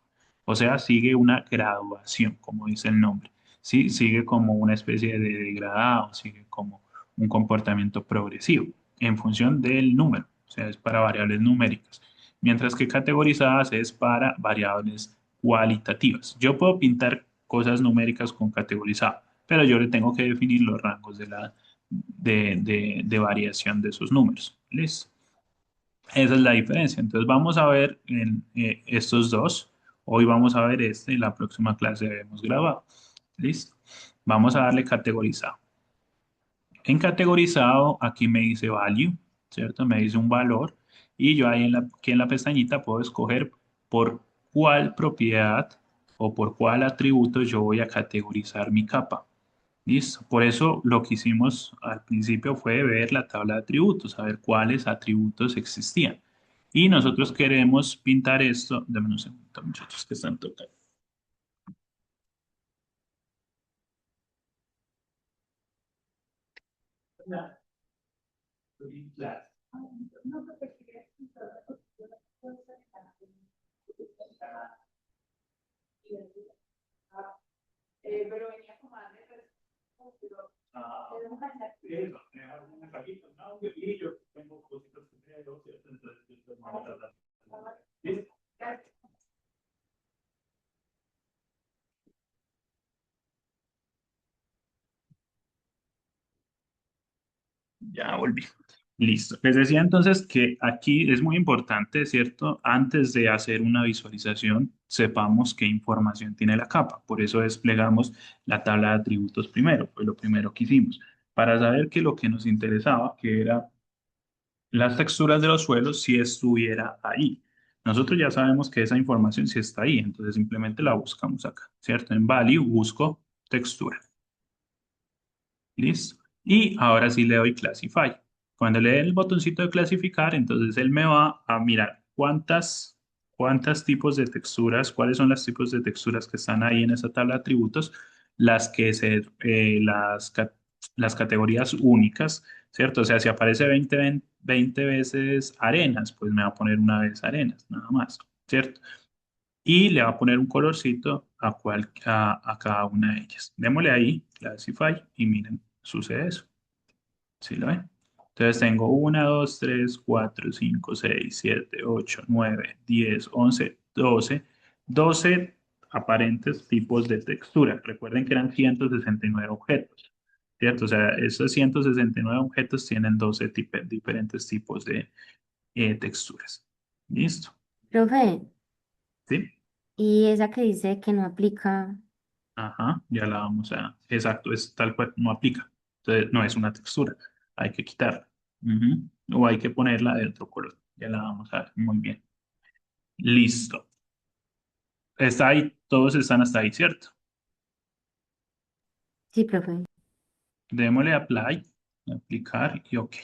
O sea, sigue una graduación, como dice el nombre. Sí, sigue como una especie de degradado, sigue como un comportamiento progresivo en función del número, o sea, es para variables numéricas, mientras que categorizadas es para variables cualitativas. Yo puedo pintar cosas numéricas con categorizado, pero yo le tengo que definir los rangos de variación de esos números. ¿Listo? Esa es la diferencia. Entonces vamos a ver estos dos. Hoy vamos a ver este, en la próxima clase vemos grabado. ¿Listo? Vamos a darle categorizado. En categorizado, aquí me dice value, ¿cierto? Me dice un valor y yo ahí aquí en la pestañita puedo escoger por cuál propiedad o por cuál atributo yo voy a categorizar mi capa. ¿Listo? Por eso lo que hicimos al principio fue ver la tabla de atributos, saber cuáles atributos existían. Y nosotros queremos pintar esto. Dame un segundo, muchachos, que están tocando. Eso, un mensajito, ¿no? Y yo tengo cositas que creo, ¿cierto? Entonces, yo vamos a tratar. ¿Listo? Ya volví. Listo. Les decía entonces que aquí es muy importante, ¿cierto? Antes de hacer una visualización, sepamos qué información tiene la capa. Por eso desplegamos la tabla de atributos primero, fue lo primero que hicimos, para saber que lo que nos interesaba, que era las texturas de los suelos si estuviera ahí. Nosotros ya sabemos que esa información sí está ahí, entonces simplemente la buscamos acá, ¿cierto? En Value busco textura. ¿Listo? Y ahora sí le doy Classify. Cuando le dé el botoncito de clasificar, entonces él me va a mirar cuántas tipos de texturas, cuáles son los tipos de texturas que están ahí en esa tabla de atributos, las que se, las categorías únicas, ¿cierto? O sea, si aparece 20 veces arenas, pues me va a poner una vez arenas, nada más, ¿cierto? Y le va a poner un colorcito a cada una de ellas. Démosle ahí, Classify, y miren, sucede eso. ¿Sí lo ven? Entonces tengo 1, 2, 3, 4, 5, 6, 7, 8, 9, 10, 11, 12 aparentes tipos de textura. Recuerden que eran 169 objetos, ¿cierto? O sea, esos 169 objetos tienen 12 diferentes tipos de texturas. ¿Listo? Profe, ¿Sí? y esa que dice que no aplica, Ajá, ya la vamos a... Exacto, es tal cual, no aplica. Entonces, no es una textura, hay que quitarla. Ujú. O hay que ponerla de otro color. Ya la vamos a ver muy bien. Listo. Está ahí, todos están hasta ahí, ¿cierto? sí, profe. Démosle apply, aplicar y OK.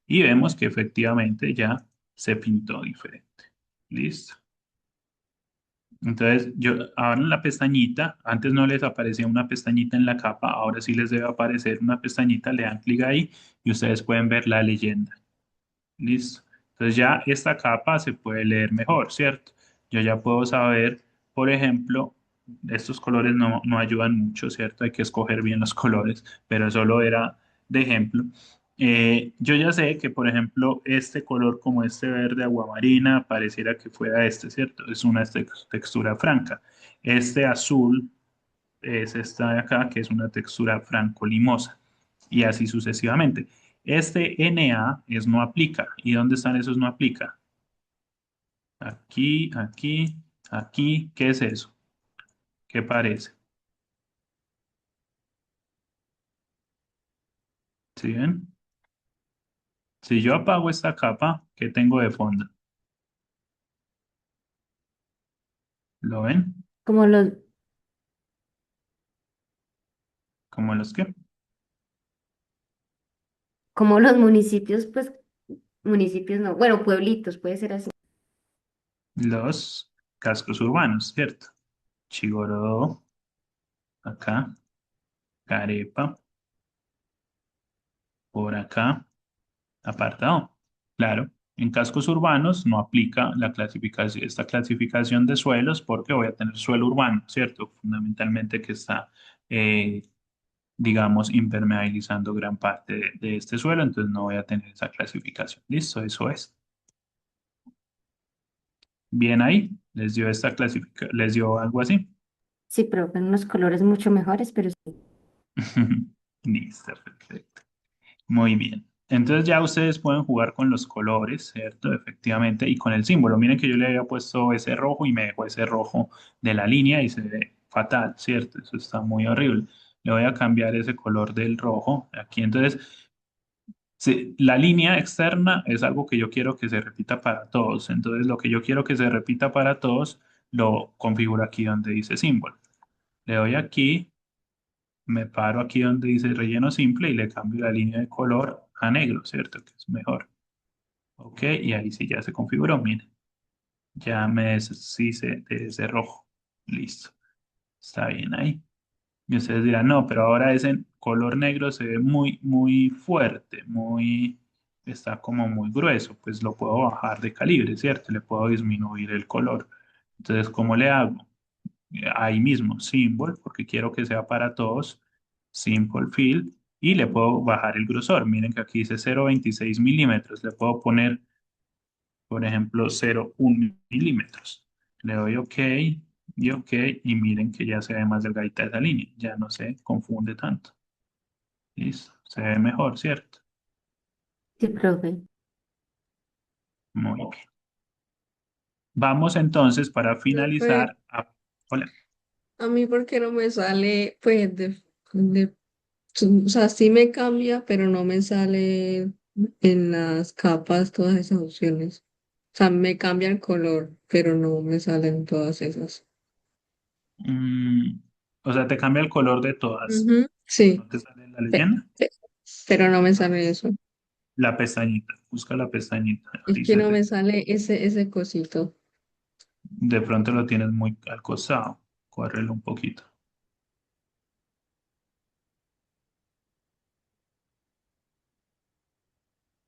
Y vemos que efectivamente ya se pintó diferente. Listo. Entonces, yo ahora en la pestañita, antes no les aparecía una pestañita en la capa, ahora sí les debe aparecer una pestañita, le dan clic ahí y ustedes pueden ver la leyenda. Listo. Entonces ya esta capa se puede leer mejor, ¿cierto? Yo ya puedo saber, por ejemplo, estos colores no ayudan mucho, ¿cierto? Hay que escoger bien los colores, pero solo era de ejemplo. Yo ya sé que, por ejemplo, este color como este verde aguamarina pareciera que fuera este, ¿cierto? Es una textura franca. Este azul es esta de acá, que es una textura franco-limosa, y así sucesivamente. Este NA es no aplica. ¿Y dónde están esos no aplica? Aquí, aquí, aquí. ¿Qué es eso? ¿Qué parece? ¿Sí ven? Si yo apago esta capa, ¿qué tengo de fondo? ¿Lo ven? Como los, ¿Como los que? como los municipios, pues, municipios no, bueno, pueblitos, puede ser así. Los cascos urbanos, ¿cierto? Chigorodó, acá, Carepa, por acá. Apartado. Claro, en cascos urbanos no aplica esta clasificación de suelos porque voy a tener suelo urbano, ¿cierto? Fundamentalmente que está, eh, digamos, impermeabilizando gran parte de este suelo, entonces no voy a tener esa clasificación. Listo, eso es. Bien ahí, les dio esta les dio algo así. Sí, profe, unos colores mucho mejores, pero sí. Listo, perfecto. Muy bien. Entonces ya ustedes pueden jugar con los colores, ¿cierto? Efectivamente, y con el símbolo. Miren que yo le había puesto ese rojo y me dejó ese rojo de la línea y se ve fatal, ¿cierto? Eso está muy horrible. Le voy a cambiar ese color del rojo aquí. Entonces, la línea externa es algo que yo quiero que se repita para todos. Entonces, lo que yo quiero que se repita para todos, lo configuro aquí donde dice símbolo. Le doy aquí, me paro aquí donde dice relleno simple y le cambio la línea de color a negro, ¿cierto? Que es mejor. Ok, y ahí sí ya se configuró, miren. Ya me deshice de ese rojo. Listo. Está bien ahí. Y ustedes dirán, no, pero ahora ese color negro se ve muy fuerte, está como muy grueso. Pues lo puedo bajar de calibre, ¿cierto? Le puedo disminuir el color. Entonces, ¿cómo le hago? Ahí mismo, Symbol, porque quiero que sea para todos, Simple Fill, y le puedo bajar el grosor. Miren que aquí dice 0,26 milímetros, le puedo poner, por ejemplo, 0,1 milímetros. Le doy OK y OK, y miren que ya se ve más delgadita esa línea, ya no se confunde tanto. Listo, se ve mejor, ¿cierto? Sí, profe. Muy bien. Vamos entonces para Profe, finalizar hola. a mí porque no me sale, pues, o sea, sí me cambia, pero no me sale en las capas todas esas opciones. O sea, me cambia el color, pero no me salen todas esas. Mm, o sea, te cambia el color de todas. Ujú, ¿No sí, te sale la pe- leyenda? pe- pero no me sale eso. La pestañita. Busca la pestañita. Es Ahí que se no te... me sale ese cosito. De pronto lo tienes muy al costado. Córrelo un poquito.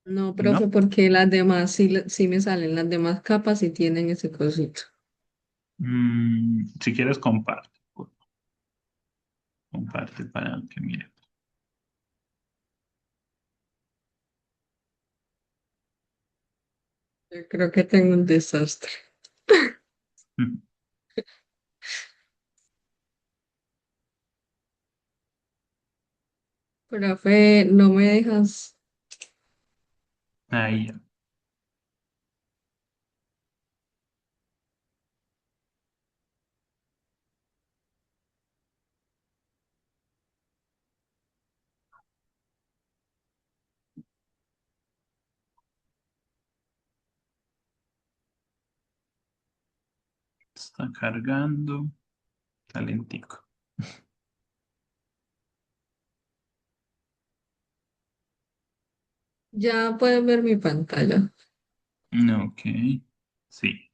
No, ¿No? profe, porque las demás sí, sí me salen, las demás capas sí tienen ese cosito. Si quieres, comparte. Comparte para que mire. Yo creo que tengo un desastre. Profe, no me dejas. Ahí ya. Está cargando. Talentico. Ya pueden ver mi pantalla. Ok. Sí.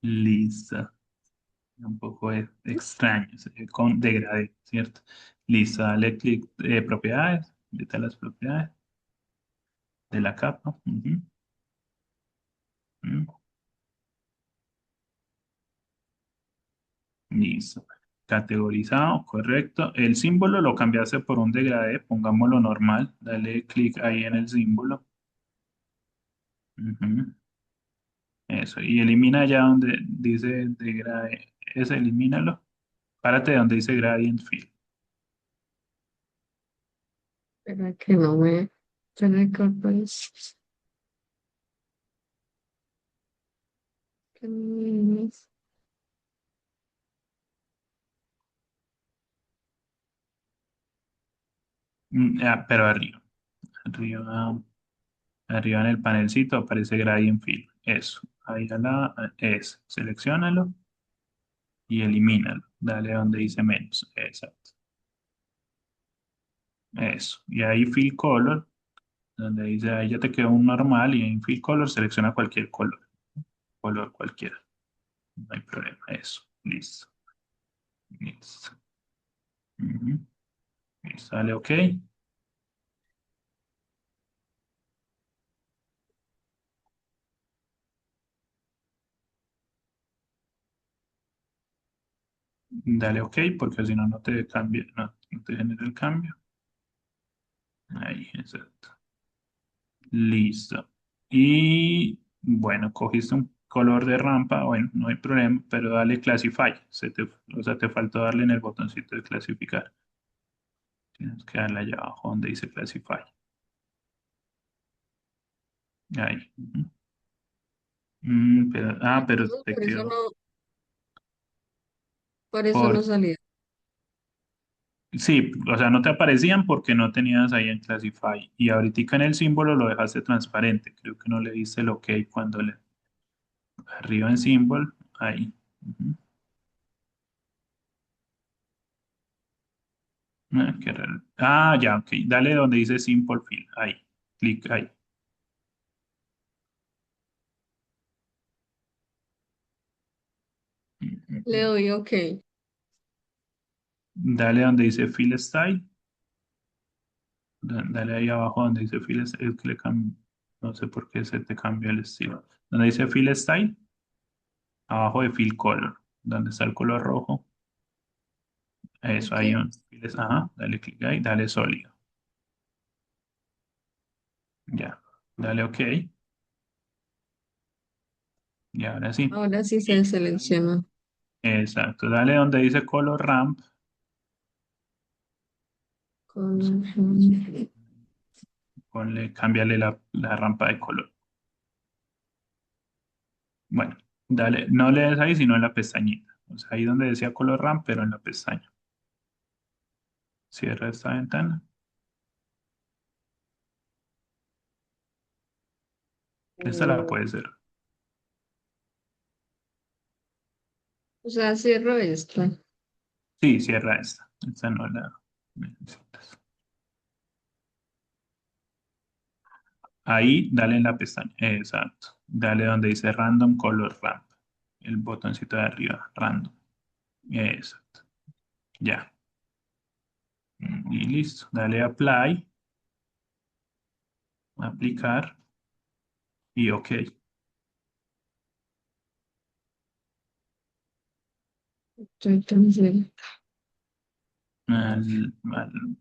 Listo. Un poco extraño. Se ve con degradé, ¿cierto? Listo. Dale clic propiedades. Vete a las propiedades de la capa. Ujú, ujú. Listo. Categorizado, correcto. El símbolo lo cambiaste por un degradé, pongámoslo normal. Dale clic ahí en el símbolo. Ujú. Eso. Y elimina ya donde dice degradé. Ese, elimínalo. Párate donde dice gradient fill. Espera que no me. Espera que aparece. Pero arriba. Arriba. Arriba en el panelcito aparece gradient fill. Eso. Ahí a la. Eso. Selecciónalo y elimínalo. Dale donde dice menos. Exacto. Eso. Y ahí fill color. Donde dice, ahí ya te quedó un normal y en Fill Color selecciona cualquier color, color cualquiera, no hay problema, eso, listo, listo. Ujú. Listo, dale OK, dale OK porque si no, no te cambia, no, no te genera el cambio, ahí, exacto, listo. Y bueno, cogiste un color de rampa, bueno, no hay problema, pero dale Classify, o sea, te faltó darle en el botoncito de clasificar, tienes que darle allá abajo donde dice Classify, ahí. Ujú. Pero No, te quedó. por eso no Por, salía. sí, o sea, no te aparecían porque no tenías ahí en Classify. Y ahorita en el símbolo lo dejaste transparente. Creo que no le diste el OK cuando le. Arriba en Symbol, ahí. Ujú. Qué raro. Ya, OK. Dale donde dice Simple Fill. Ahí. Clic ahí. Le Ujú. doy OK. Dale donde dice Fill Style. Dale ahí abajo donde dice Fill Style. Es que no sé por qué se te cambia el estilo. Donde dice Fill Style, abajo de Fill Color. Donde está el color rojo. Eso, OK. ahí ajá, dale clic ahí, dale sólido. Ya, dale OK. Y ahora sí. Ahora sí se Y selecciona. exacto, dale donde dice Color Ramp. Con... Cámbiale la rampa de color. Bueno, dale, no le des ahí, sino en la pestañita. O sea, ahí donde decía Color Ramp, pero en la pestaña. Cierra esta ventana. Esta la puede ser. O sea, cierro esta. Sí, cierra esta. Esta no la necesitas. Ahí, dale en la pestaña. Exacto. Dale donde dice Random Color Ramp. El botoncito de arriba, Random. Exacto. Ya. Y listo. Dale Apply, aplicar y OK. Entonces,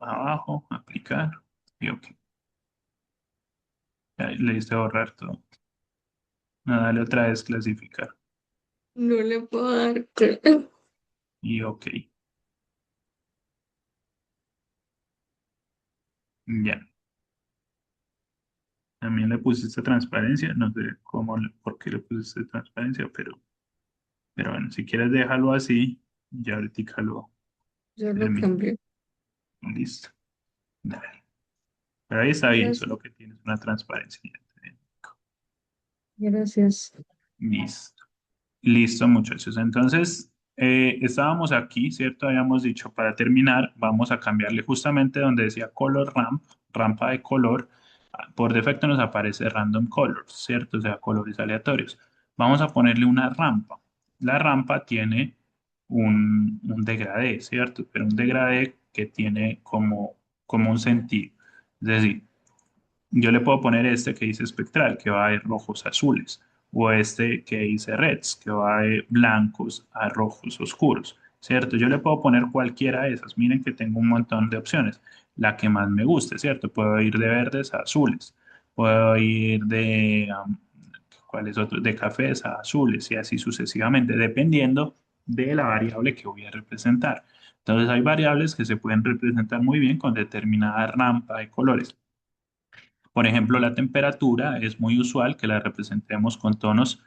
Abajo, aplicar y OK. Ahí le diste borrar todo. No, dale otra vez clasificar no le puedo dar. y OK. Ya. También le pusiste transparencia. No sé por qué le pusiste transparencia, pero bueno, si quieres déjalo así. Ya ahorita lo Yo lo termino. cambié. Listo. Dale. Pero ahí está bien, Gracias. solo que tienes una transparencia. Gracias. Listo. Listo, muchachos. Entonces, estábamos aquí, ¿cierto? Habíamos dicho, para terminar, vamos a cambiarle justamente donde decía color ramp, rampa de color. Por defecto nos aparece random colors, ¿cierto? O sea, colores aleatorios. Vamos a ponerle una rampa. La rampa tiene un degradé, ¿cierto? Pero un degradé que tiene como un sentido. Es decir, yo le puedo poner este que dice espectral, que va de rojos a azules, o este que dice reds, que va de blancos a rojos oscuros, ¿cierto? Yo le puedo poner cualquiera de esas. Miren que tengo un montón de opciones. La que más me guste, ¿cierto? Puedo ir de verdes a azules, puedo ir de, ¿cuáles otros? De cafés a azules y así sucesivamente, dependiendo de la variable que voy a representar. Entonces hay variables que se pueden representar muy bien con determinada rampa de colores. Por ejemplo, la temperatura es muy usual que la representemos con tonos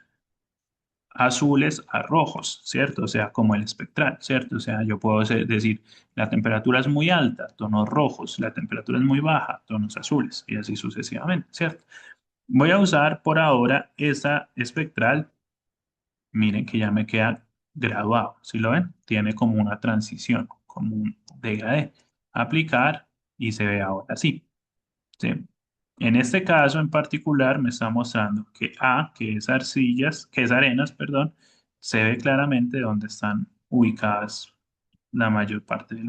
azules a rojos, ¿cierto? O sea, como el espectral, ¿cierto? O sea, yo puedo decir, la temperatura es muy alta, tonos rojos, la temperatura es muy baja, tonos azules, y así sucesivamente, ¿cierto? Voy a usar por ahora esa espectral. Miren que ya me queda graduado, ¿sí lo ven? Tiene como una transición, como un degradé. Aplicar y se ve ahora así. ¿Sí? En este caso en particular me está mostrando que A, que es arcillas, que es arenas, perdón, se ve claramente dónde están ubicadas la mayor parte de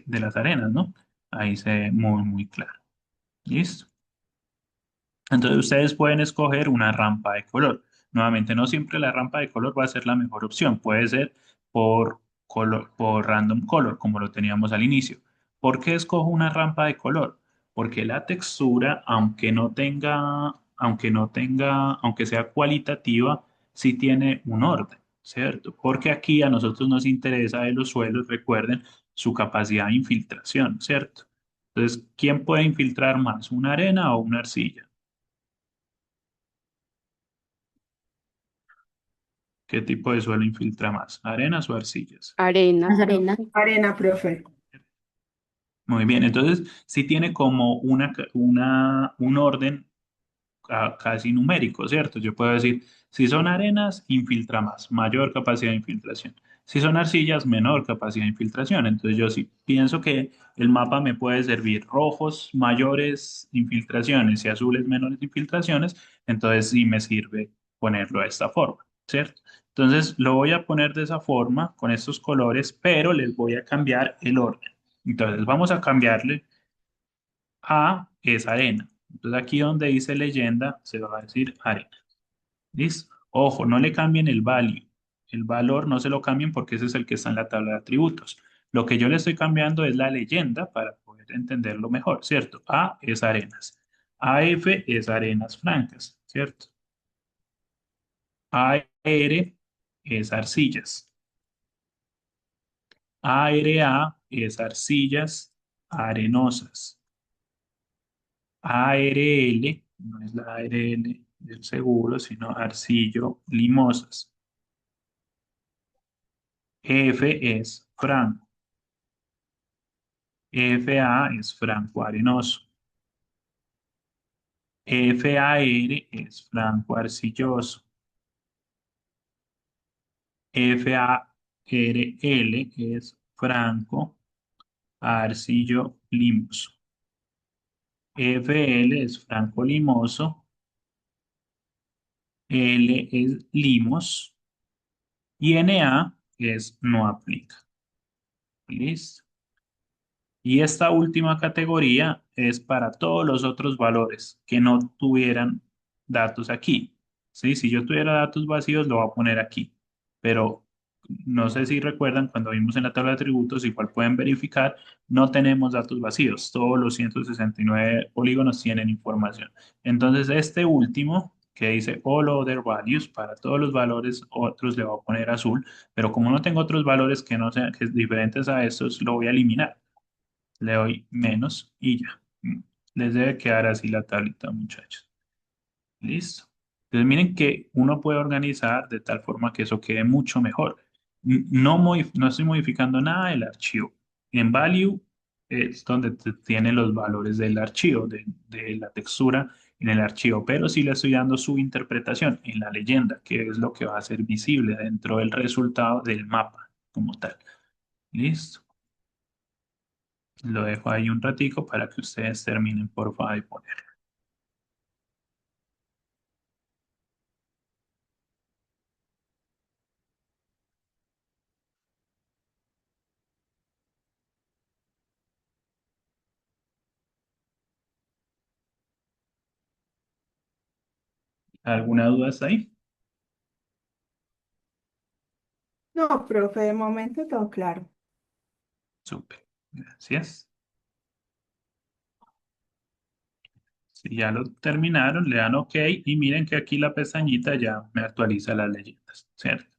de las arenas, ¿no? Ahí se ve muy, muy claro. ¿Listo? Entonces ustedes pueden escoger una rampa de color. Nuevamente, no siempre la rampa de color va a ser la mejor opción. Puede ser por random color, como lo teníamos al inicio. ¿Por qué escojo una rampa de color? Porque la textura, aunque sea cualitativa, sí tiene un orden, ¿cierto? Porque aquí a nosotros nos interesa de los suelos, recuerden, su capacidad de infiltración, ¿cierto? Entonces, ¿quién puede infiltrar más, una arena o una arcilla? ¿Qué tipo de suelo infiltra más? ¿Arenas o arcillas? Arena, Las arenas. profe. Arena, profe. Muy bien, entonces sí tiene como un orden casi numérico, ¿cierto? Yo puedo decir, si son arenas, infiltra más, mayor capacidad de infiltración. Si son arcillas, menor capacidad de infiltración. Entonces yo sí pienso que el mapa me puede servir rojos, mayores infiltraciones y azules, menores infiltraciones. Entonces sí me sirve ponerlo de esta forma, ¿cierto? Entonces lo voy a poner de esa forma, con estos colores, pero les voy a cambiar el orden. Entonces vamos a cambiarle a es arena. Entonces aquí donde dice leyenda se va a decir arena. ¿Listo? Ojo, no le cambien el value. El valor no se lo cambien porque ese es el que está en la tabla de atributos. Lo que yo le estoy cambiando es la leyenda para poder entenderlo mejor, ¿cierto? A es arenas. AF es arenas francas, ¿cierto? AR es arcillas. ARA es arcillas arenosas. ARL, no es la ARL del seguro, sino arcillo limosas. F es franco. FA es franco arenoso. FAR es franco arcilloso. FARL es franco arcillo limoso. FL es franco limoso. L es limos. Y NA es no aplica. ¿Listo? Y esta última categoría es para todos los otros valores que no tuvieran datos aquí. ¿Sí? Si yo tuviera datos vacíos, lo voy a poner aquí. Pero no sé si recuerdan cuando vimos en la tabla de atributos, igual pueden verificar, no tenemos datos vacíos. Todos los 169 polígonos tienen información. Entonces, este último que dice all other values, para todos los valores otros le voy a poner azul, pero como no tengo otros valores que no sean que diferentes a estos, lo voy a eliminar. Le doy menos y ya. Les debe quedar así la tablita, muchachos. Listo. Entonces miren que uno puede organizar de tal forma que eso quede mucho mejor. No estoy modificando nada del archivo. En value es donde tiene los valores del archivo, de la textura en el archivo, pero sí le estoy dando su interpretación en la leyenda, que es lo que va a ser visible dentro del resultado del mapa como tal. Listo. Lo dejo ahí un ratico para que ustedes terminen, por favor, de poner. ¿Alguna duda hasta ahí? No, profe, de momento todo claro. Súper. Gracias. Si ya lo terminaron, le dan OK y miren que aquí la pestañita ya me actualiza las leyendas, ¿cierto?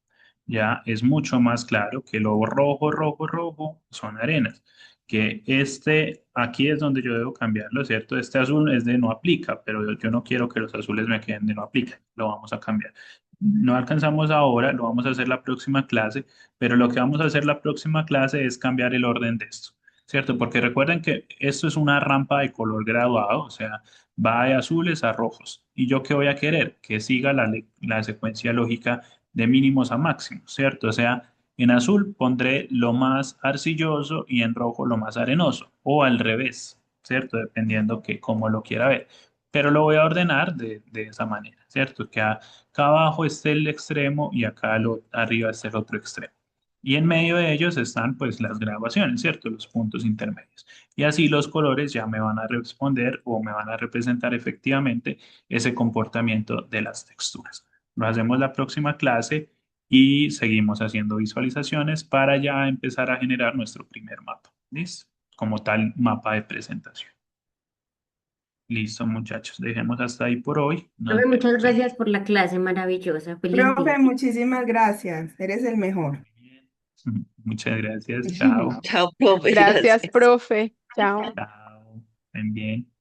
Ya es mucho más claro que lo rojo, rojo, rojo son arenas. Que este, aquí es donde yo debo cambiarlo, ¿cierto? Este azul es de no aplica, pero yo no quiero que los azules me queden de no aplica. Lo vamos a cambiar. No alcanzamos ahora, lo vamos a hacer la próxima clase, pero lo que vamos a hacer la próxima clase es cambiar el orden de esto, ¿cierto? Porque recuerden que esto es una rampa de color graduado, o sea, va de azules a rojos. ¿Y yo qué voy a querer? Que siga la secuencia lógica de mínimos a máximos, ¿cierto? O sea, en azul pondré lo más arcilloso y en rojo lo más arenoso, o al revés, ¿cierto? Dependiendo que cómo lo quiera ver. Pero lo voy a ordenar de esa manera, ¿cierto? Que acá abajo esté el extremo y acá arriba esté el otro extremo. Y en medio de ellos están pues las graduaciones, ¿cierto? Los puntos intermedios. Y así los colores ya me van a responder o me van a representar efectivamente ese comportamiento de las texturas. Lo hacemos la próxima clase y seguimos haciendo visualizaciones para ya empezar a generar nuestro primer mapa. ¿Listo? Como tal mapa de presentación. Listo, muchachos. Dejemos hasta ahí por hoy. Profe, Nos muchas vemos. gracias por la clase maravillosa. Feliz Profe, día. muchísimas gracias. Eres el mejor. Muy bien. Muchas gracias. Chao. Gracias, profe. Chao. Chao. Estén bien.